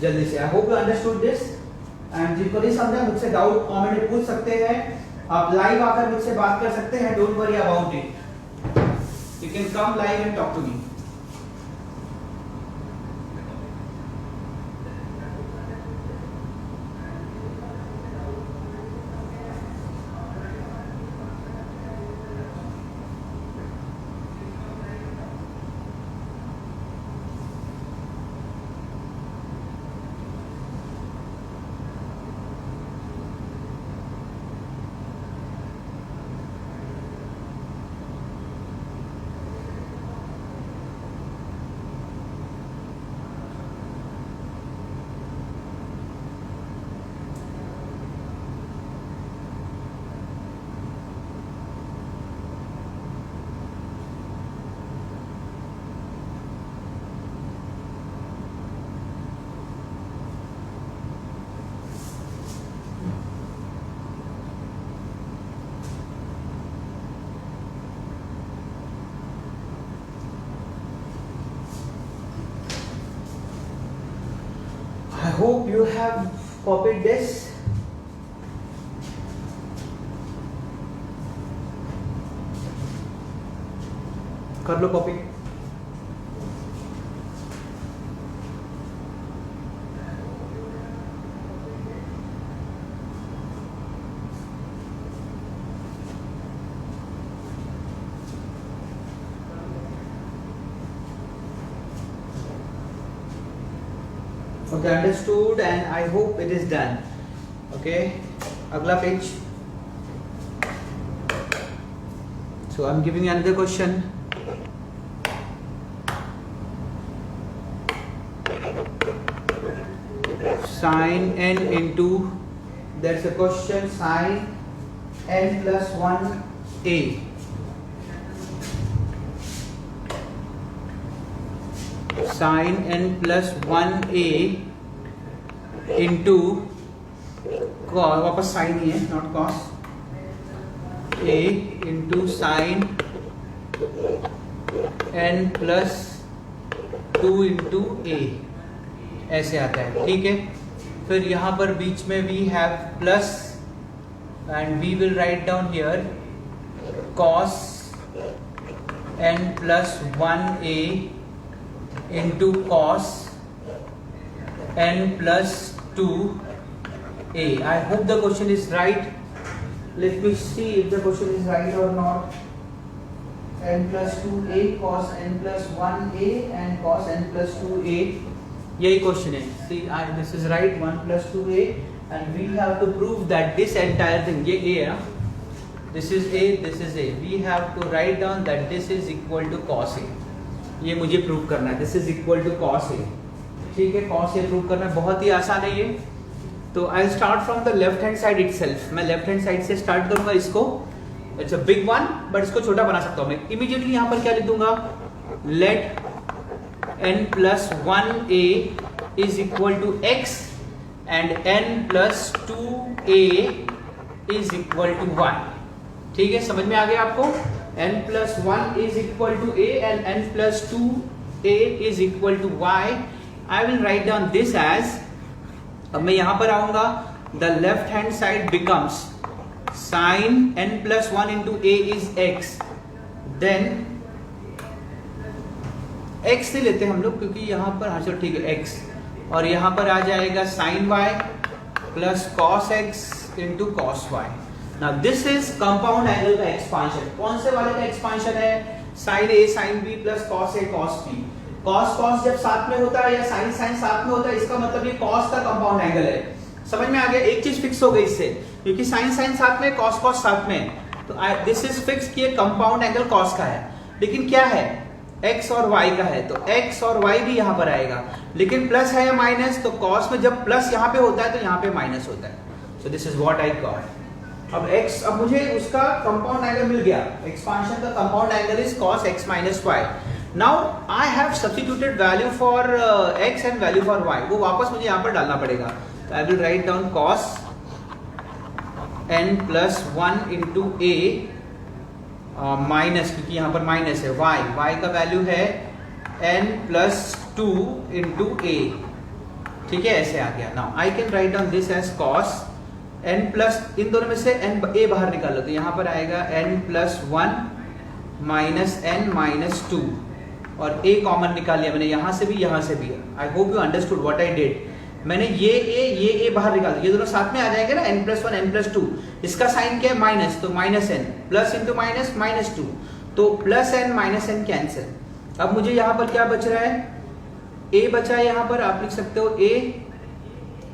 जल्दी से। I hope you understood this and जिनको नहीं समझा मुझसे डाउट कमेंट में पूछ सकते हैं, आप लाइव आकर मुझसे बात कर सकते हैं, don't worry about it, you can come live and talk to me. I hope you have copied this. कर लो copy. Okay, understood and I hope it is done. Okay, अगला page. So I'm giving you another question. sin n into, there's a question, sin n plus 1a. Sin n plus 1a into, वापस sign ही है, not cos, a into sin n plus 2 into a, ऐसे आता है, ठीक है। फिर यहाँ पर बीच में we have plus and we will write down here cos n plus 1a into cos n plus 2a. I hope the question is right. Let me see if the question is right or not. N plus 2a cos n plus 1a and cos n plus 2a. यही question है. See, this is right. 1 plus 2a and we have to prove that this entire thing, ये a है, this is a, this is a. We have to write down that this is equal to cos a. ये मुझे prove करना है. This is equal to cos a. ठीक है, cos a prove करना बहुत ही आसान है ये. तो I start from the left hand side itself. मैं लेफ्ट हैंड साइड से स्टार्ट करूंगा इसको. It's a big one but इसको छोटा बना सकता हूं मैं. इमीडिएटली यहां पर क्या लिख दूंगा, late n plus 1a is equal to x and n plus 2a is equal to 1. ठीक है, समझ में आ गया आपको. n plus 1 is equal to a and n plus 2a is equal to y. I will write down this as, अब मैं यहां पर आऊंगा, the left hand side becomes sine n plus 1 into a is x. Then x से लेते हैं हम लोग क्योंकि यहां पर, हाँ चलो ठीक है, x, और यहां पर आ जाएगा sine y plus cos x into cos y. Now this is compound angle का एक्सपांशन. कौन से वाले का एक्सपांशन है, sine a sine b plus cos a cos b. Cos cos जब साथ में होता है या साइन साइन साथ में होता है, इसका मतलब ये कॉस का कंपाउंड एंगल है. समझ में आ गया. एक चीज फिक्स हो गई इससे, क्योंकि साइन साइन साथ में, कॉस कॉस साथ में, तो दिस इज फिक्स कि ये कंपाउंड एंगल कॉस का है. लेकिन क्या है, x और y का है, तो x और y भी यहाँ पर आएगा. लेकिन प्लस है या माइनस, तो कॉस में जब प्लस यहाँ पे होता है तो यहाँ पे माइनस होता है. सो this is what I got. अब x, अब मुझे उसका कंपाउंड एंगल मिल गया. एक्सपांशन का compound angle is cos x minus y. Now I have substituted value for x and value for y. वो वापस मुझे यहाँ पर डालना पड़ेगा. तो आई will write down cos n plus 1 into a minus, क्योंकि यहाँ पर माइनस है, y का वैल्यू है n plus 2 into a. ठीक है, ऐसे आ गया. Now I can write down this as cos n plus, इन दोनों में से n a बाहर निकालो तो यहाँ पर आएगा n plus 1 minus n minus 2, और a कॉमन निकाल लिया मैंने यहाँ से भी यहाँ से भी. आई hope you understood what I did. मैंने ये a बाहर निकाल दिया, ये दोनों साथ में आ जाएंगे ना, n plus 1 n plus 2. इसका साइन क्या है, माइनस, तो minus n plus into minus minus 2, तो plus n minus n cancel. अब मुझे यहाँ पर क्या बच रहा है, a बचा है. यहाँ पर आप लिख सकते हो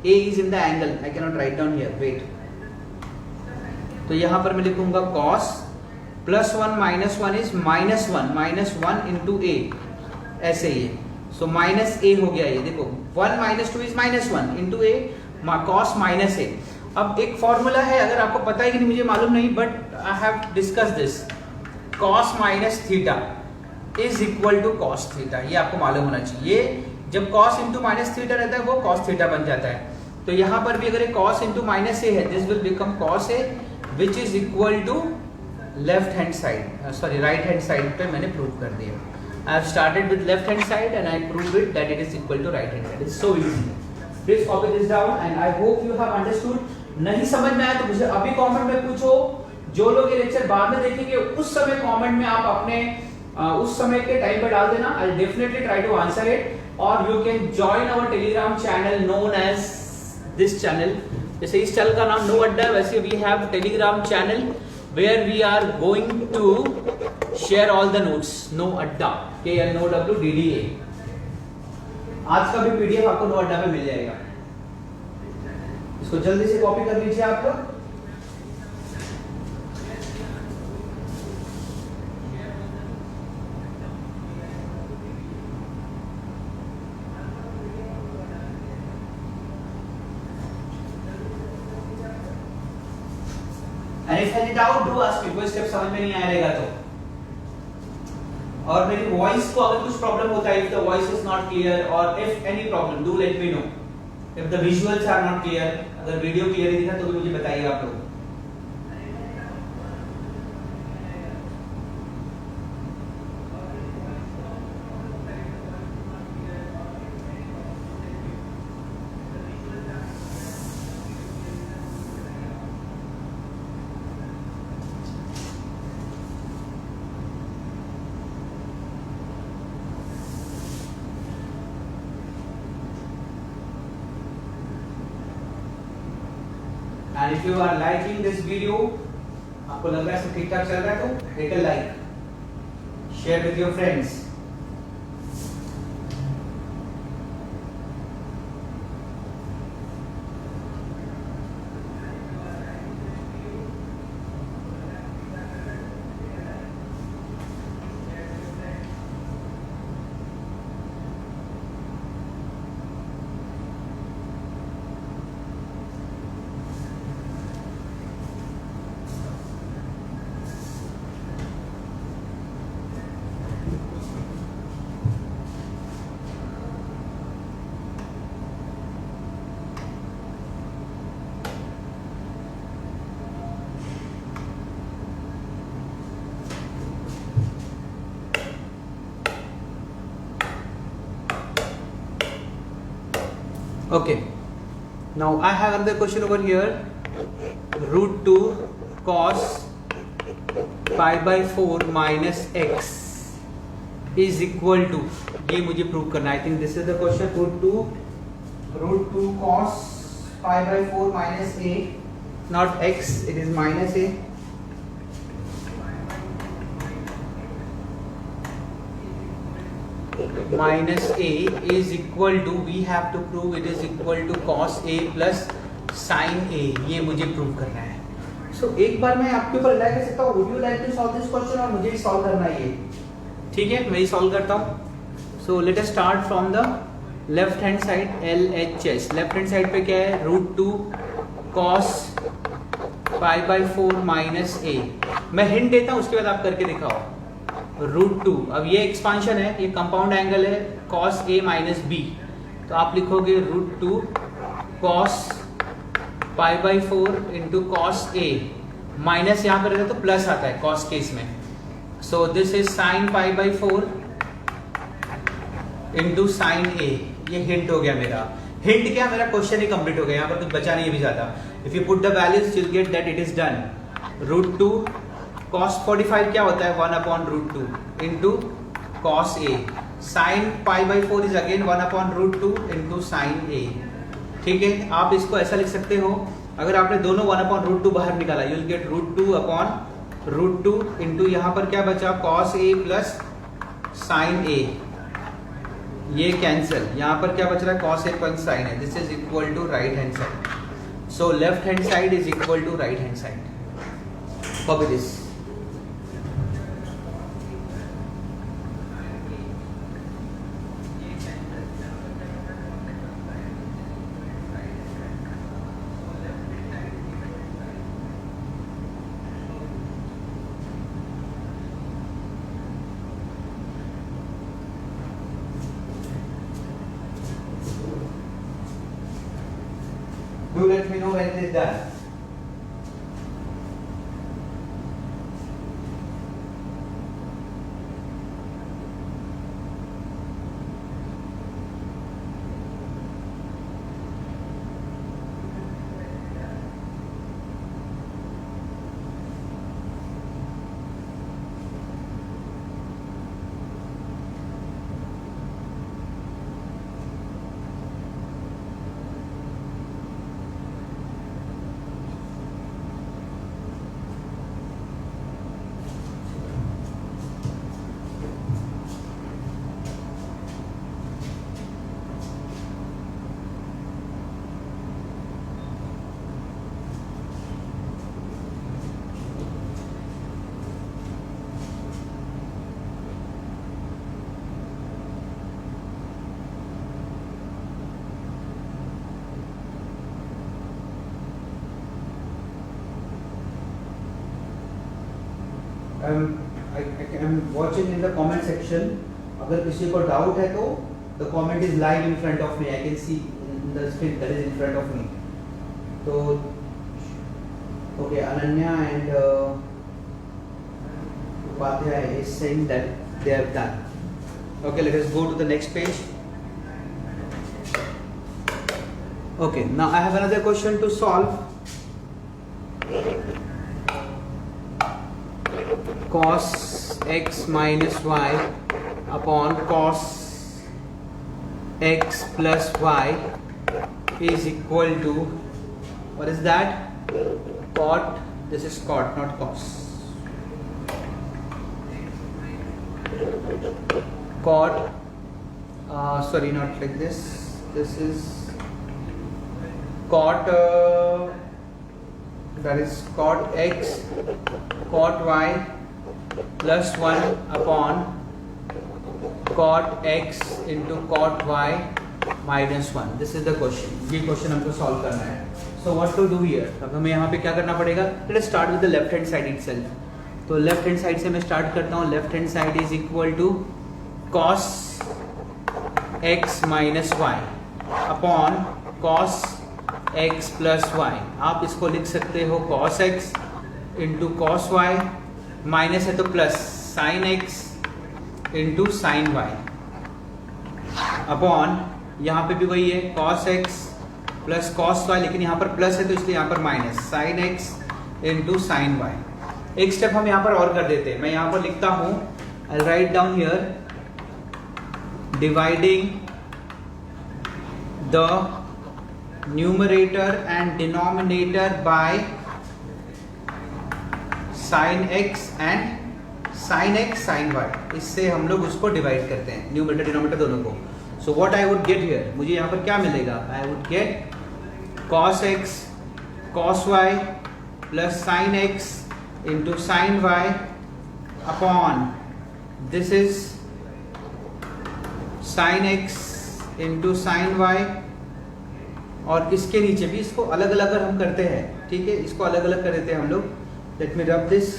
a is in the angle. I cannot write down here. Wait. तो यहाँ पर मैं लिखूंगा cos plus 1 minus 1 is minus 1 into a. ऐसे ही है. So minus a हो गया ये. देखो 1 minus 2 is minus 1 into a, cos minus a. अब एक फॉर्मूला है, अगर आपको पता है कि नहीं मुझे मालूम नहीं, but I have discuss this. cos minus theta is equal to cos theta. ये आपको मालूम होना चाहिए. जब cos into minus theta रहता है वो cos theta बन जाता है. तो यहाँ पर भी अगर cos into minus a है, this will become cos a, which is equal to left hand side, sorry right hand side पे मैंने प्रूव कर दिया. I have started with left hand side and I proved it that it is equal to right hand side. It's so easy. Please copy this down and I hope you have understood. नहीं समझ में आया तो मुझे अभी comment में पूछो. जो लोग ये लेक्चर बाद में देखेंगे उस समय कमेंट में आप अपने उस समय के टाइम पर डाल देना. I'll definitely try to answer it. Or you can join our Telegram channel known as this channel. जैसे इस चैनल का नाम नो अड्डा है, वैसे we have Telegram channel where we are going to share all the notes. No अड्डा, KNOWDDA. आज का भी PDF आपको नो अड्डा में मिल जाएगा. इसको जल्दी से कॉपी कर लीजिए आप लोग. And if any doubt, do ask me. कोई स्टेप समझ में नहीं आएगा तो. और मेरी वॉइस को अगर कुछ प्रॉब्लम होता है, if the voice is not clear or if any problem, do let me know. If the visuals are not clear, अगर वीडियो क्लियर नहीं था तो भी मुझे बताइए आप लोग. And if you are liking this video, आपको लग रहा है सब ठीक ठाक चल रहा है तो hit a like, share with your friends. Okay, now I have another question over here. Root 2 cos pi by 4 minus x is equal to, ये मुझे प्रूव करना है. I think this is the question. Root 2 cos pi by 4 minus a, not x, it is minus a. Minus a is equal to, we have to prove it is equal to cos a plus sin a. ये मुझे prove करना है. So एक बार मैं आपके ऊपर rely कर सकता हूँ. Would you like to solve this question और मुझे ही सॉल्व करना है ये? ठीक है, मैं ही सॉल्व करता हूँ. So let us start from the left hand side. LHS left hand side पे क्या है? Root 2 cos pi by 4 minus a. मैं हिंट देता हूँ, उसके बाद आप करके दिखाओ. रूट 2, अब ये एक्सपांशन है, ये कंपाउंड एंगल है cos a माइनस b, तो आप लिखोगे root 2 cos pi by 4 into cos a, minus यहाँ पर रहता है तो प्लस आता है cos केस में. सो this is sin pi by 4 into sin a. ये हिंट हो गया मेरा. हिंट क्या, मेरा क्वेश्चन ही कंप्लीट हो गया. यहाँ पर कुछ बचा नहीं है भी ज्यादा. If you put the values you will get that it is done. Root 2 cos 45 क्या होता है? 1 upon root 2 into cos a. sin pi by 4 is again 1 upon root 2 into sin a. ठीक है, आप इसको ऐसा लिख सकते हो. अगर आपने दोनों 1 अपॉन रूट 2 बाहर निकाला, you will get root 2 upon root 2 into यहाँ पर क्या बचा? cos a plus sin a. ये कैंसिल. यहाँ पर क्या बच रहा है? cos a plus sin a. This is equal to right hand side. So left hand side is equal to right hand side. Copy this. Do let me know when it is done. I am watching in the comment section. अगर किसी को doubt है तो the comment is live in front of me. I can see in the screen that is in front of me. So okay, Ananya and Upadhyay is saying that they have done. Okay, let us go to the next page. Okay, now I have another question to solve. Cos x minus y upon cos x plus y is equal to, what is that? Cot. This is cot, not cos. Cot, sorry, not like this. This is cot, that is cot x, cot y plus 1 upon cot x into cot y minus 1. This is the question. ये question हमको solve करना है. So what to do here? अब हमें यहाँ पे क्या करना पड़ेगा? Let's start with the left hand side itself. तो left hand side से मैं start करता हूँ. Left hand side is equal to cos x minus y upon cos x plus y. आप इसको लिख सकते हो cos x into cos y, minus है तो plus sin x into sin y upon यहाँ पे भी वही है cos x plus cos y, लेकिन यहाँ पर प्लस है तो इसलिए यहाँ पर minus sin x into sin y. एक स्टेप हम यहाँ पर और कर देते हैं. मैं यहाँ पर लिखता हूँ, I'll write down here, dividing the numerator and denominator by sin x and sin x sin y. इससे हम लोग उसको डिवाइड करते हैं, न्यूमरेटर डिनोमिनेटर दोनों को. So what I would get here, मुझे यहाँ पर क्या मिलेगा? आई would gate cos x cos y plus sin x into sin y upon this is sin x into sin y. और इसके नीचे भी इसको अलग अलग अगर हम करते हैं, ठीक है, इसको अलग अलग कर देते हैं हम लोग. Let me rub this.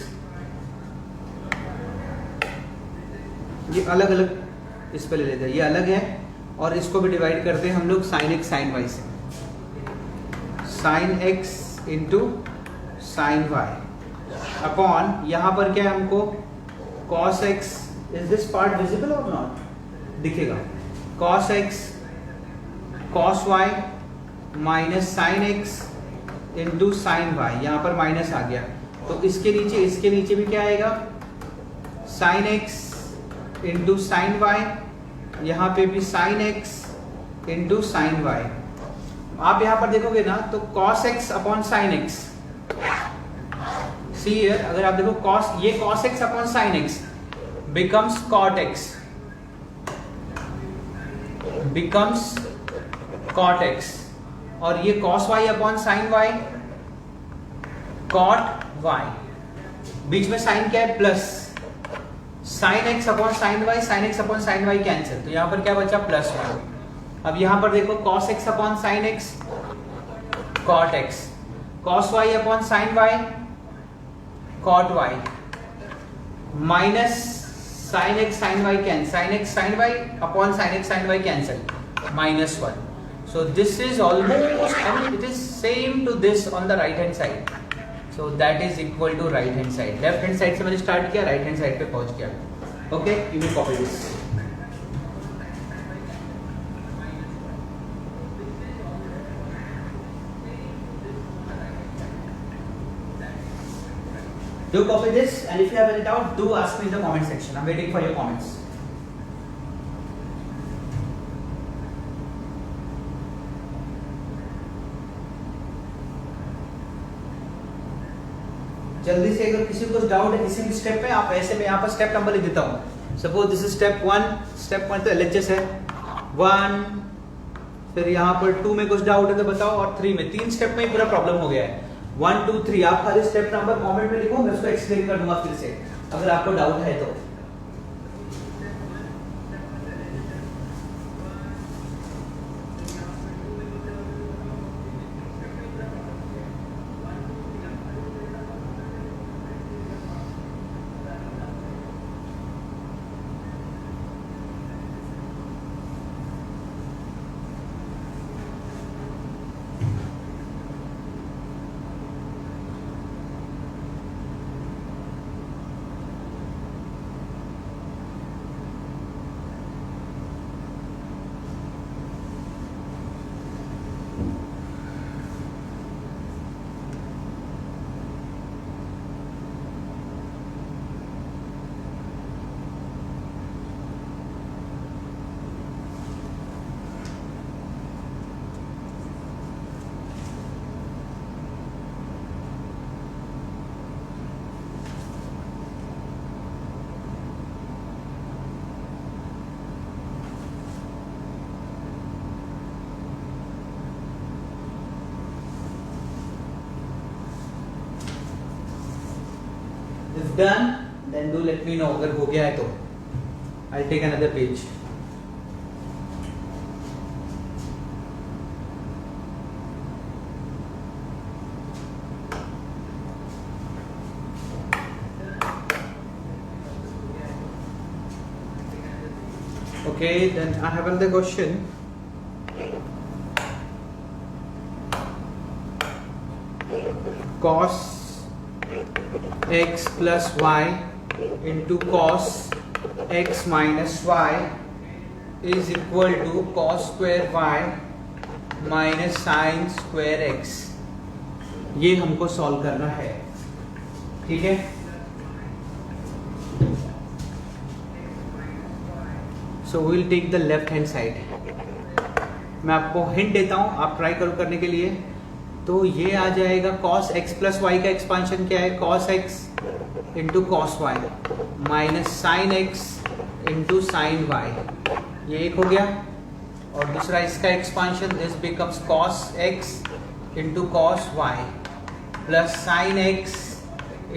ये अलग अलग इस पे ले लेते हैं, ये अलग है, और इसको भी डिवाइड करते हैं हम लोग sin x sin y से. sin x into sin y upon यहाँ पर क्या है हमको cos x. Is this part visible और नॉट? दिखेगा. cos x cos y minus sin x into sin y. यहाँ पर माइनस आ गया तो इसके नीचे भी क्या आएगा? sin x into sin y. यहाँ पे भी sin x into sin y. आप यहाँ पर देखोगे ना तो cos x upon sin x. See here, अगर आप देखो cos x upon sin x becomes cot x, becomes cot x, और ये cos y upon sin y cot y. बीच में साइन क्या है? Plus. sin x upon sin y, sin x upon sin y cancel, तो यहाँ पर क्या बचा? प्लस 1. अब यहाँ पर देखो cos x upon sin x cot x, cos y upon sin y cot y, minus sin x sin y cancel, sin x sin y upon sin x sin y cancel, minus 1. So this is almost, I mean it is same to this on the right hand side. So that is equal to right hand side. Left hand side से मैंने start किया, right hand side पे पहुंच गया. Okay, you will copy this. Do copy this, and if you have any doubt, do ask me in the comment section. I'm waiting for your comments. जल्दी से अगर किसी को डाउट है किसी भी स्टेप में, आप ऐसे में यहाँ पर स्टेप नंबर लिख देता हूँ. Suppose this is step 1. Step 1 तो LHS है 1, फिर यहाँ पर 2 में कुछ डाउट है तो बताओ, और 3 में, 3 स्टेप में ही पूरा प्रॉब्लम हो गया है. 1 2 3 आप खाली स्टेप नंबर कमेंट में लिखो, मैं उसको एक्सप्लेन कर दूंगा फिर से अगर आपको डाउट है तो. If done, then do let me know अगर हो गया है तो I'll take another page. Okay, then I have another question. Cos x plus y into cos x minus y is equal to cos square y minus sin square x. ये हमको solve करना है, ठीक है. So we'll take the left hand side. मैं आपको hint देता हूँ, आप ट्राई करो करने के लिए. तो ये आ जाएगा cos x प्लस वाई का एक्सपांशन क्या है, cos x into cos y minus sine x into sine y. ये एक हो गया. और दूसरा इसका expansion, this becomes cos x into cos y plus sine x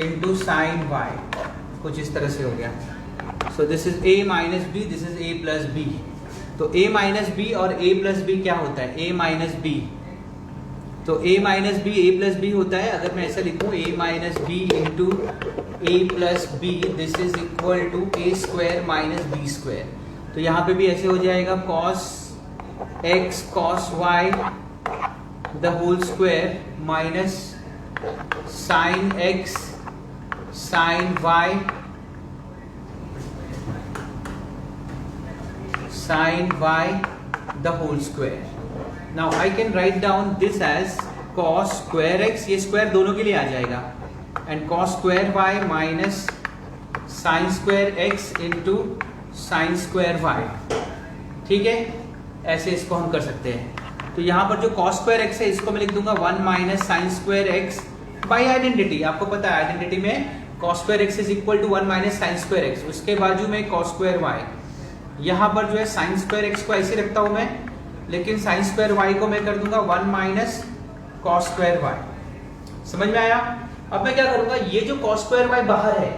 into sine y. कुछ इस तरह से हो गया. So this is a minus b, this is a plus b. तो a minus b और a plus b क्या होता है, a minus b. तो a minus b a plus b होता है. अगर मैं ऐसा लिखूं a minus b into a plus b, this is equal to a square minus b square. तो यहाँ पे भी ऐसे हो जाएगा cos x cos y the whole square minus sin x sin y sin y the whole square. Now I can write down this as cos square x, ये square दोनों के लिए आ जाएगा, and cos square y minus sin square x into sin square y. ठीक है, ऐसे इसको हम कर सकते हैं. तो यहाँ पर जो cos square x है इसको मैं लिख दूंगा 1 minus sin square x by identity. आपको पता है आइडेंटिटी में cos square x is equal to 1 minus sin square x. उसके बाजू में cos square y. यहाँ पर जो है साइन स्क्वायर एक्स को ऐसे रखता हूं मैं, लेकिन साइन स्क्वायर वाई को मैं कर दूंगा 1 माइनस कॉस स्क्वायर वाई. समझ में आया? अब मैं क्या करूंगा, ये जो कॉस स्क्वायर वाई बाहर है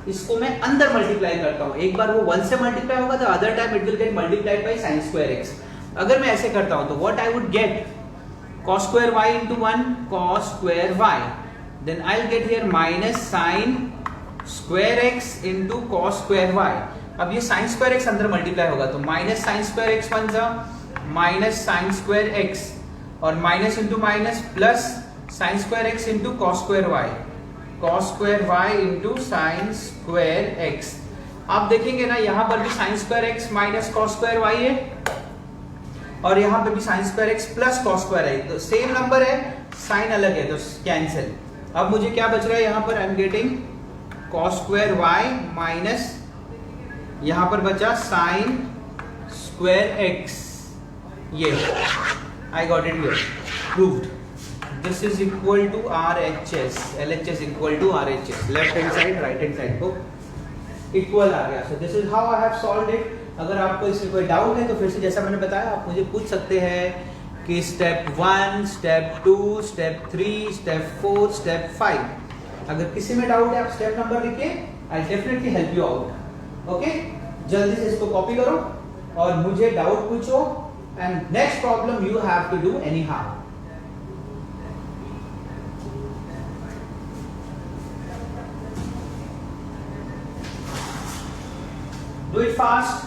इसको मैं अंदर मल्टीप्लाई करता हूं. एक बार वो 1 से मल्टीप्लाई होगा, तो other time it will get multiplied by sine square x. अगर मैं ऐसे करता हूं तो what I would get, cos square y into 1 cos square y, then I will get here minus sine square x into cos square y. अब ये sine square x अंदर multiply होगा, तो माइनस साइन स्क्वायर एक्स बन जा minus sine square x, और minus into minus plus sign square x into cos square y, cos square y into sine square x. आप देखेंगे ना यहाँ पर भी sine square x minus cos square y है, और यहाँ पे भी sine square x plus cos square है. तो सेम नंबर है, साइन अलग है, तो कैंसिल. अब मुझे क्या बच रहा है यहाँ पर, I am getting cos square y minus यहां पर बचा साइन स्क्वायर एक्स. ये I got it here, proved. This is equal to R H S, L H S equal to R H S. Left hand side right hand side को equal आ गया. So this is how I have solved it. अगर आपको इसमें कोई doubt है तो फिर से जैसा मैंने बताया आप मुझे पूछ सकते हैं कि step 1, step 2, step 3, step 4, step 5. अगर किसी में डाउट है आप स्टेप नंबर लिखिए, I definitely help you out. Okay, जल्दी से इसको कॉपी करो और मुझे डाउट पूछो, and next problem you have to do anyhow. Do it fast.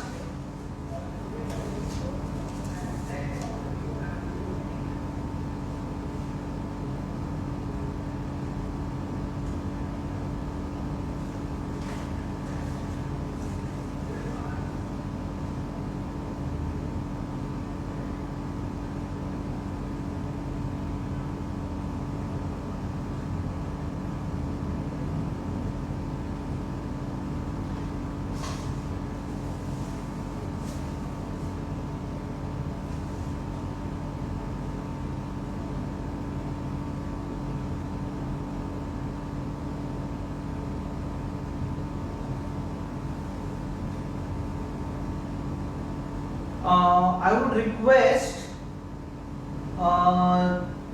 I would request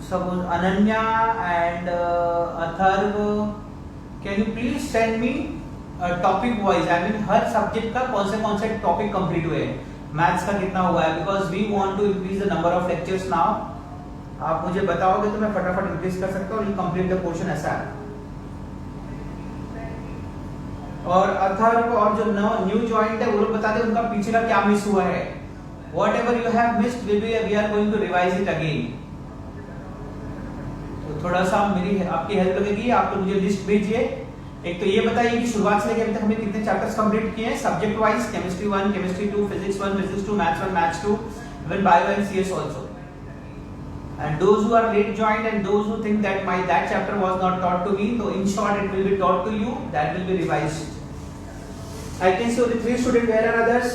suppose Ananya and Atharv, can you please send me topic wise, I mean हर subject का कौन से topic complete हुए हैं, maths का कितना हुआ है, because we want to increase the number of lectures now. आप मुझे बताओगे तो मैं फटाफट इंक्रीज कर सकता हूँ, कंप्लीट द पोर्शन ऐसा है। और अथर्व और जो न्यू जॉइंट है वो लोग बता दे उनका पीछे का क्या मिस हुआ है। Whatever you have missed, we are going to revise it again. तो थोड़ा सा मेरी आपकी हेल्प लगेगी। आप लोग मुझे लिस्ट भेजिए। एक तो ये बताइए कि शुरुआत से लेकर अभी तक हमने कितने चैप्टर्स कंप्लीट किए हैं subject wise, chemistry 1, chemistry 2, physics 1, physics 2, maths 1, maths 2, even bio and CS also. And those who are late joined and those who think that that chapter was not taught to me, so in short it will be taught to you, that will be revised. I can see only 3 students. Where are others?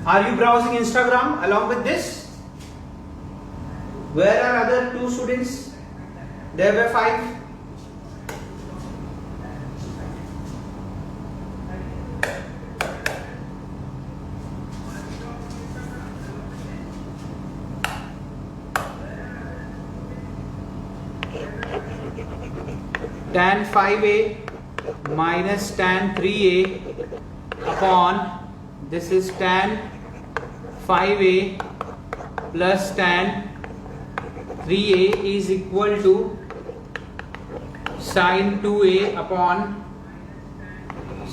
Are you browsing Instagram along with this? Where are other 2 students? There were 5. Tan 5a minus tan 3a upon this is tan 5a plus tan 3a is equal to sin 2a upon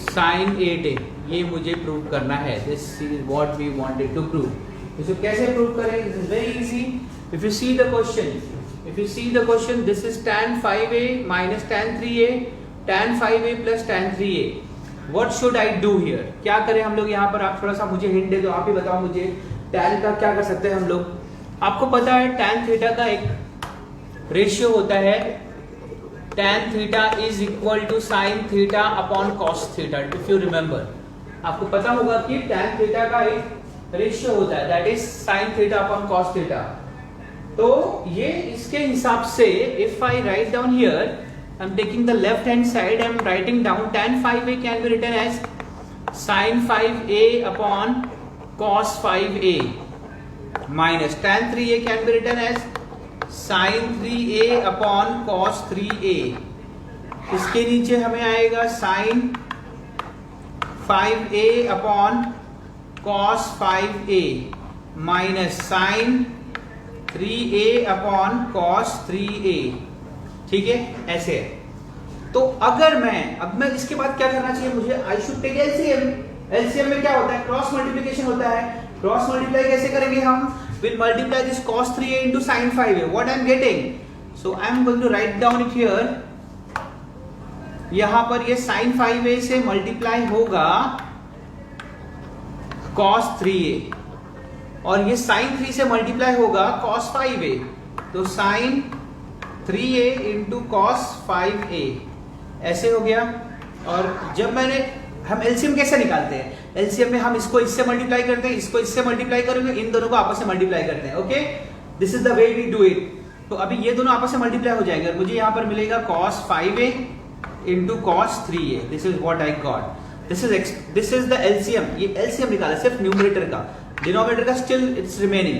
sin 8a। ये मुझे prove करना है। This is what we wanted to prove। इसको कैसे prove करें? This is very easy। If you see the question, this is tan 5a minus tan 3a, tan 5a plus tan 3a। What should I do here? क्या करें हम लोग यहाँ पर? आप थोड़ा सा मुझे हिंट दे दो, आप ही बताओ मुझे tan का क्या कर सकते हैं हम लोग। आपको पता है tan थीटा का एक रेशियो होता है, tan theta is equal to sin theta upon cos theta. If you remember, आपको पता होगा कि tan थीटा का एक रेशियो होता है, that is sin theta upon cos theta. तो ये इसके हिसाब से if I write down here, I am taking the left hand side, I am writing down tan 5a can be written as sin 5a upon cos 5a minus tan 3a can be written as sin 3a upon cos 3a। इसके नीचे हमें आएगा sin 5a upon cos 5a minus sin 3a upon cos 3a। ठीक है, ऐसे है। तो अगर अब मैं इसके बाद क्या करना चाहिए मुझे? I should take LCM. LCM में क्या होता है? क्रॉस मल्टीप्लिकेशन होता है। क्रॉस मल्टीप्लाई कैसे करेंगे हम? We'll multiply this cos 3a into sin 5a. What I'm getting? So I'm going to write down it here. यहां पर ये sin 5a से मल्टीप्लाई होगा cos 3a और ये sin 3 से मल्टीप्लाई होगा cos 5a। तो sin 3a into cos 5a ऐसे हो गया। और जब हम एलसीएम कैसे निकालते हैं? एलसीएम में हम इसको इससे मल्टीप्लाई करते हैं, इसको इससे मल्टीप्लाई करेंगे, इन दोनों को आपस में मल्टीप्लाई करते हैं। Okay, this is the way we do it. तो अभी ये दोनों आपस में मल्टीप्लाई हो जाएंगे और मुझे यहाँ पर मिलेगा cos 5a into cos 3a। This is what I got. This is the LCM. ये एलसीएम निकाला सिर्फ न्यूमरेटर का, डिनोमिनेटर का स्टिल इट्स रिमेनिंग।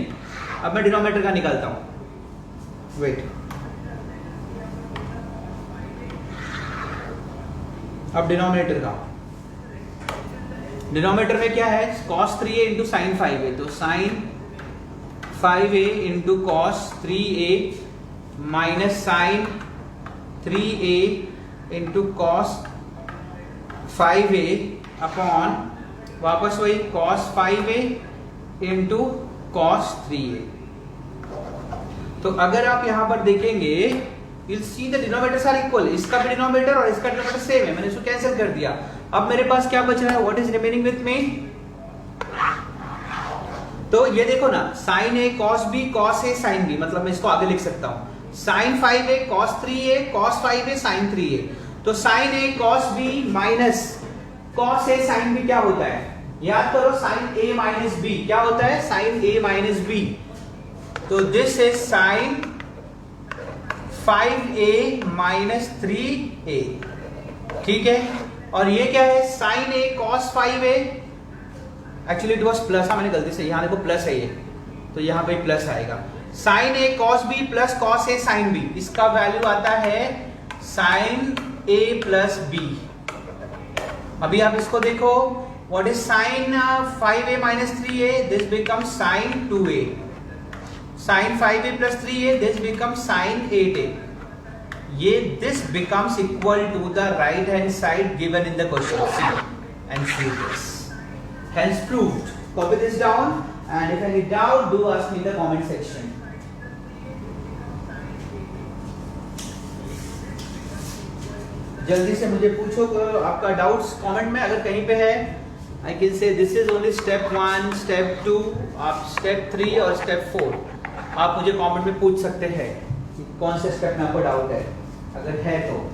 अब मैं डिनोमिनेटर का निकालता हूं। वेट, अब डिनोमिनेटर का, डिनोमिनेटर में क्या है? cos 3a into sine 5a। तो sine 5a into cos 3a minus sine 3a into cos 5a upon वापस वही cos 5a into cos 3a। तो अगर आप यहां पर देखेंगे, you'll see the denominators are equal। इसका भी डिनोमिनेटर और इसका डिनोमिनेटर सेम है, मैंने इसको कैंसिल कर दिया। अब मेरे पास क्या बच रहा है? What is remaining with me? तो ये देखो ना, sin a cos b cos a sin b, मतलब मैं इसको आगे लिख सकता हूं sin 5a cos 3a cos 5a sin 3a। तो sin a cos b minus cos a sin b क्या होता है? याद करो, sin a माइनस b क्या होता है? sin a minus b। तो this is sin 5a minus 3a। ठीक है, और ये क्या है? sin a cos 5a, actually it was plus, मैंने गलती से यहाँ देखो प्लस है ये, तो यहाँ पे प्लस आएगा। sin a cos b plus cos a sin b, इसका वैल्यू आता है साइन ए प्लस बी। अभी आप इसको देखो, what is sine 5a minus 3a, this become sine 2a। Sine 5a plus 3a, this become sine 8a। ये this becomes equal to the right hand side given in the question, see and see this, hence proved। Copy this down and if any doubt, do ask me in the comment section। जल्दी से मुझे पूछो आपका doubts comment में, अगर कहीं पे है I can say this is only step 1, step 2, आप स्टेप 3 और स्टेप 4 आप मुझे कमेंट में पूछ सकते हैं कि कौन से स्टेप में आपको डाउट है, अगर है तो।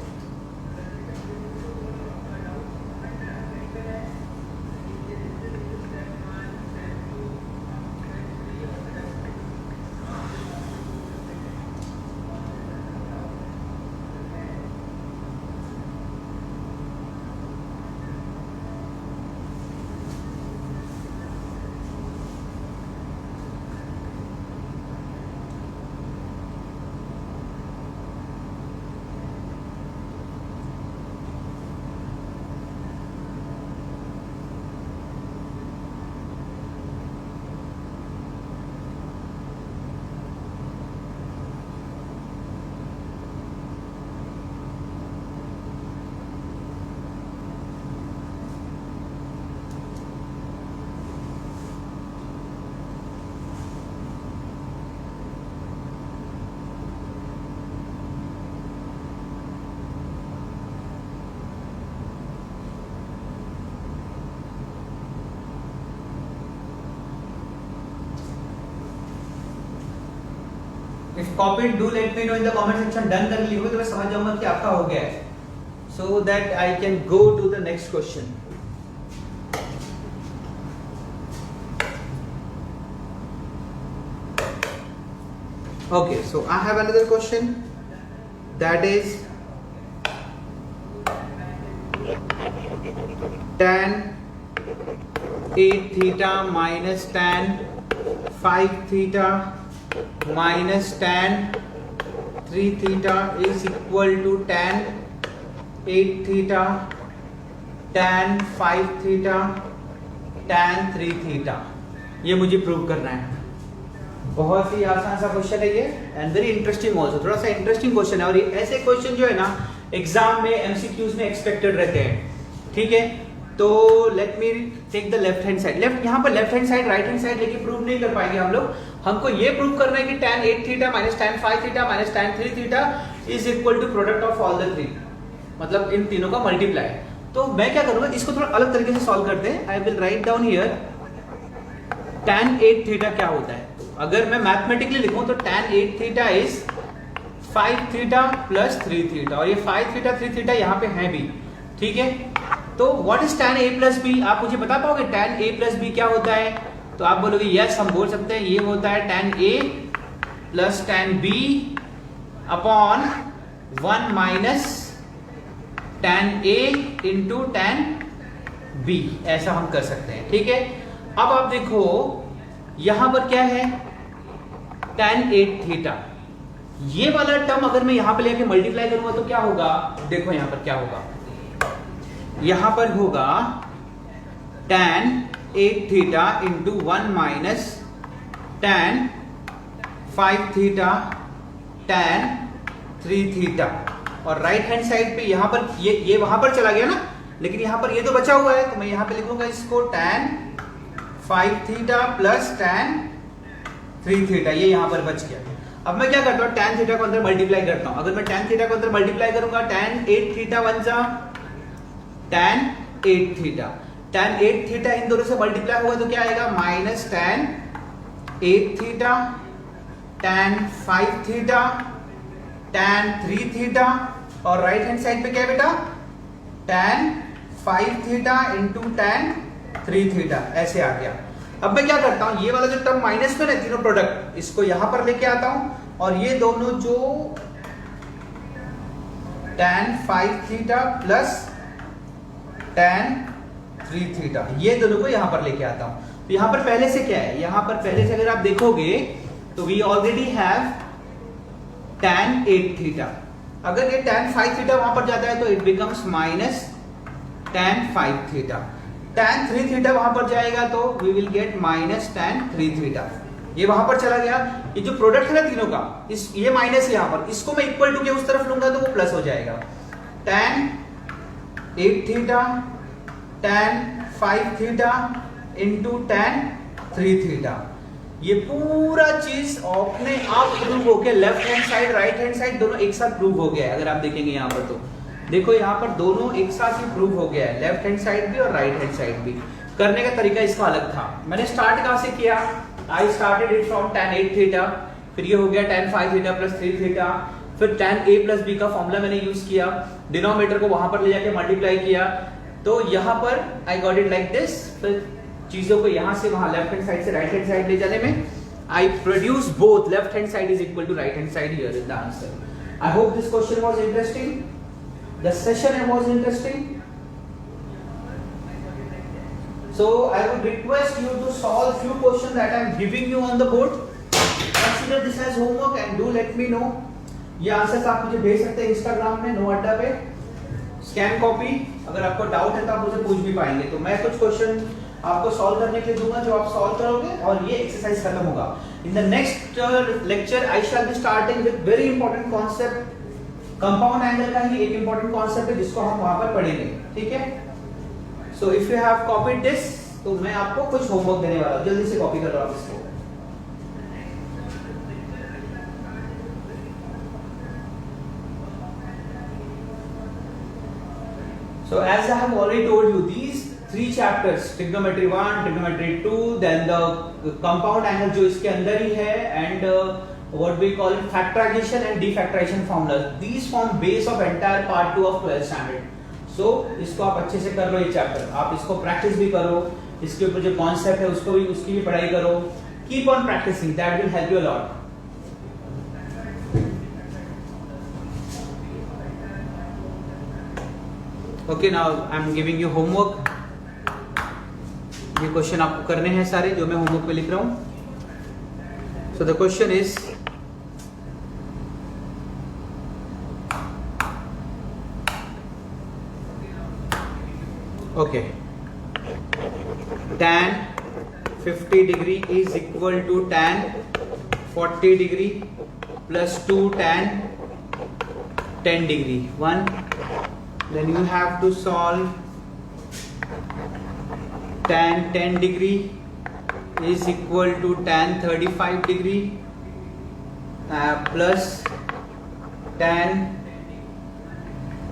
If copied, do let me know in the comment section। Done कर लिखो तो मैं समझ जाऊंगा कि आपका हो गया है, so that I can go to the next question। Okay, so I have another question, that is tan 8 theta minus tan 5 theta minus tan 3 theta is equal to tan 8 theta tan 5 theta tan 3 theta। ये मुझे prove करना है। बहुत ही आसान सा question है ये and very interesting also, थोड़ा सा इंटरेस्टिंग क्वेश्चन है। और ये ऐसे क्वेश्चन जो है ना एग्जाम में एमसीक्यूज में एक्सपेक्टेड रहते हैं, ठीक है। तो let me take the left hand side. यहाँ पर left hand side right hand side लेके प्रूव नहीं कर पाएंगे हम लोग। हमको ये प्रूव करना है कि tan 8 theta minus tan 5 theta minus tan 3 theta is equal to product of all the 3, मतलब इन तीनों का मल्टीप्लाई। तो मैं क्या करूंगा, इसको थोड़ा अलग तरीके से सॉल्व करते हैं। आई will write down here tan 8 theta क्या होता है। अगर मैं मैथमेटिकली लिखूं तो tan 8 theta is 5 theta plus 3 theta, और ये 5 थीटा 3 थीटा यहाँ पे है भी, ठीक है। तो what is tan a plus b, आप मुझे बता पाओगे tan a प्लस बी क्या होता है? तो आप बोलोगे यस, हम बोल सकते हैं ये होता है tan a plus tan b upon 1 minus tan a into tan b, ऐसा हम कर सकते हैं, ठीक है। अब आप देखो यहां पर क्या है, tan 8 थीटा, ये वाला टर्म अगर मैं यहां पे लेके मल्टीप्लाई करूंगा तो क्या होगा, देखो यहां पर क्या होगा, यहां पर होगा tan 8 theta into 1 minus tan 5 theta tan 3 theta, और राइट हैंड साइड पे यहां पर ये वहां पर चला गया ना, लेकिन यहां पर ये तो बचा हुआ है, तो मैं यहां पे लिखूंगा इसको tan 5 theta plus tan 3 theta, ये यहां पर बच गया। अब मैं क्या करता हूं, tan थीटा को अंदर मल्टीप्लाई करता हूं। अगर मैं tan थीटा को अंदर मल्टीप्लाई करूंगा, tan 8 थीटा बन जा tan 8 theta, tan 8 theta in दोनों से मल्टीप्लाई होगा तो क्या आएगा, minus tan 8 theta tan 5 theta tan 3 theta, और राइट हैंड साइड पे क्या है बेटा, tan 5 theta into tan 3 theta, ऐसे आ गया। अब मैं क्या करता हूं, ये वाला जो टर्म माइनस में है तीनों प्रोडक्ट, इसको यहां पर लेके आता हूं, और ये दोनों जो tan 5 theta plus tan 3 theta, ये दोनों को यहां पर लेके आता हूं। तो यहां पर पहले से क्या है, यहां पर पहले से अगर आप देखोगे तो we already have tan 8 theta. अगर ये tan 5 थीटा वहां पर जाता है तो it becomes minus tan 5 theta. tan 3 theta वहां पर जाएगा तो we will get minus tan 3 theta. ये वहां पर चला गया, ये जो प्रोडक्ट है ना तीनों का, इस ये माइनस यहाँ पर, इसको मैं इक्वल टू के उस तरफ लूंगा तो वो प्लस हो जाएगा। tan 8 theta tan 5 theta into tan 3 theta. ये पूरा चीज अपने आप प्रूव हो गया, left hand side right hand side दोनों एक साथ प्रूव हो गया है। अगर आप देखेंगे यहाँ पर तो देखो यहाँ पर दोनों एक साथ ही प्रूव हो गया है, लेफ्ट हैंड साइड भी और राइट हैंड साइड भी। करने का तरीका इसका अलग था। मैंने स्टार्ट कहां से किया, I started it from tan 8 theta, फिर ये हो गया tan 5 थीटा प्लस 3 थीटा, फिर tan a प्लस b का फॉर्मूला मैंने यूज किया, डिनोमिनेटर को वहां पर ले जाके मल्टीप्लाई किया, तो यहाँ पर I got it like this. फिर चीजों को यहां से वहां लेफ्ट हैंड साइड से राइट हैंड साइड ले जाने में I produce both left hand side is equal to right hand side here in the answer. I hope this question was interesting, the session was interesting. So I would request you to solve few questions that I am giving you on the board. Consider this as homework and do let me know. ये answers आप मुझे भेज सकते हैं Instagram में no अड्डा पे, scan copy. अगर आपको डाउट है तो आप मुझे पूछ भी पाएंगे, तो मैं कुछ क्वेश्चन आपको सॉल्व करने के लिए दूंगा जो आप सॉल्व करोगे और ये एक्सरसाइज खत्म होगा। In the next lecture I shall be starting with very important concept, compound angle का ही एक इंपॉर्टेंट कॉन्सेप्ट है जिसको हम वहां पर पढ़ेंगे, ठीक है। So if you have copied this, तो मैं आपको कुछ होमवर्क देने वाला हूं, जल्दी से कॉपी कर लो आप इसको। So as I have already told you, these three chapters, trigonometry 1, trigonometry 2, then the compound angle जो इसके अंदर ही है, and what we call it factorization and defactorization formulas. These form base of entire part 2 of 12th standard. So इसको आप अच्छे से कर लो ये चैप्टर, आप इसको प्रैक्टिस भी करो, इसके ऊपर जो कॉन्सेप्ट है उसको भी उसकी भी पढ़ाई करो। Keep on practising, that will help you a lot. Okay, now I am giving you homework. ये क्वेश्चन आपको करने हैं सारे जो मैं होमवर्क में लिख रहा हूं। So the question is okay, tan 50 degree is equal to tan 40 degree plus 2 tan 10 degree 1. Then you have to solve tan 10 degree is equal to tan 35 degree plus tan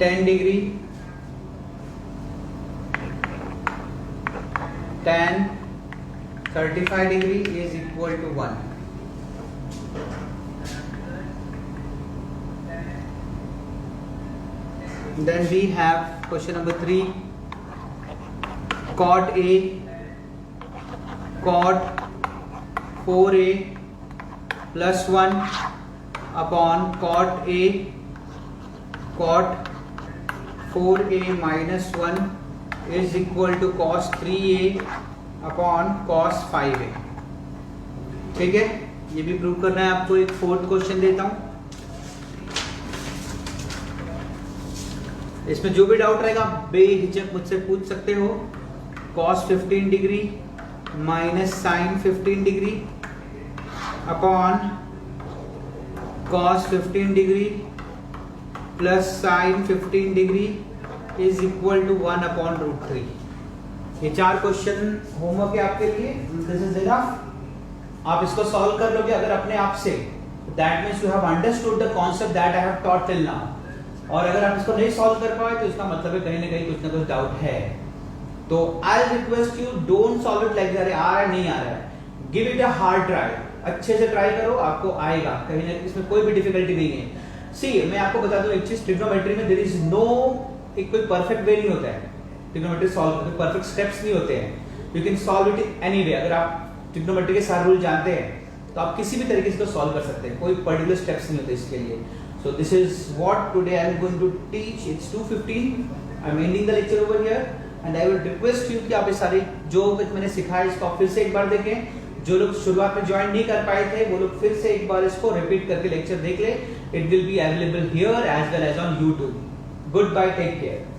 10 degree tan 35 degree is equal to 1. Then we have question number 3, cot A cot 4A plus 1 upon cot A cot 4A minus 1 is equal to cos 3A upon cos 5A। ठीक है, ये भी prove करना है आपको। एक fourth question देता हूं, इसमें जो भी डाउट रहेगा बेहिचक मुझसे पूछ सकते हो। cos 15 degree minus sin 15 degree upon cos 15 degree plus sin 15 degree is equal to 1 upon √3। ये 4 क्वेश्चन होमवर्क है आपके लिए, दिस इज इनफ। आप इसको सॉल्व कर लोगे अगर अपने आप से, that means you have understood the concept that I have taught till now. और अगर आप इसको नहीं सॉल्व कर पाए तो इसका मतलब है कहीं ना कहीं कुछ ना कुछ डाउट है। तो I request you don't solve it like आ रहा है नहीं आ रहा है, give it a hard try, अच्छे से ट्राई करो, आपको आएगा। कहीं ना कहीं इसमें कोई भी डिफिकल्टी नहीं है। सी मैं आपको बता दूं एक चीज, ट्रिग्नोमेट्री में देयर इज नो, एक कोई परफेक्ट वे नहीं होता है ट्रिग्नोमेट्री सॉल्व करने, परफेक्ट स्टेप्स नहीं होते हैं। You can solve it any way. अगर आप ट्रिग्नोमेट्री के सारे रूल जानते हैं तो आप किसी भी तरीके से सॉल्व कर सकते हैं, कोई पर्टिकुलर स्टेप्स नहीं होते इसके लिए। So this is what today I am going to teach. It's 2:15, I am ending the lecture over here and I will request you कि आप ये सारी जो मैंने सिखाया इसको आप फिर से एक बार देखें। जो लोग शुरुआत में ज्वाइन नहीं कर पाए थे वो लोग फिर से एक बार इसको रिपीट करके लेक्चर देख ले। It will be available here as well as on YouTube. Goodbye, take care.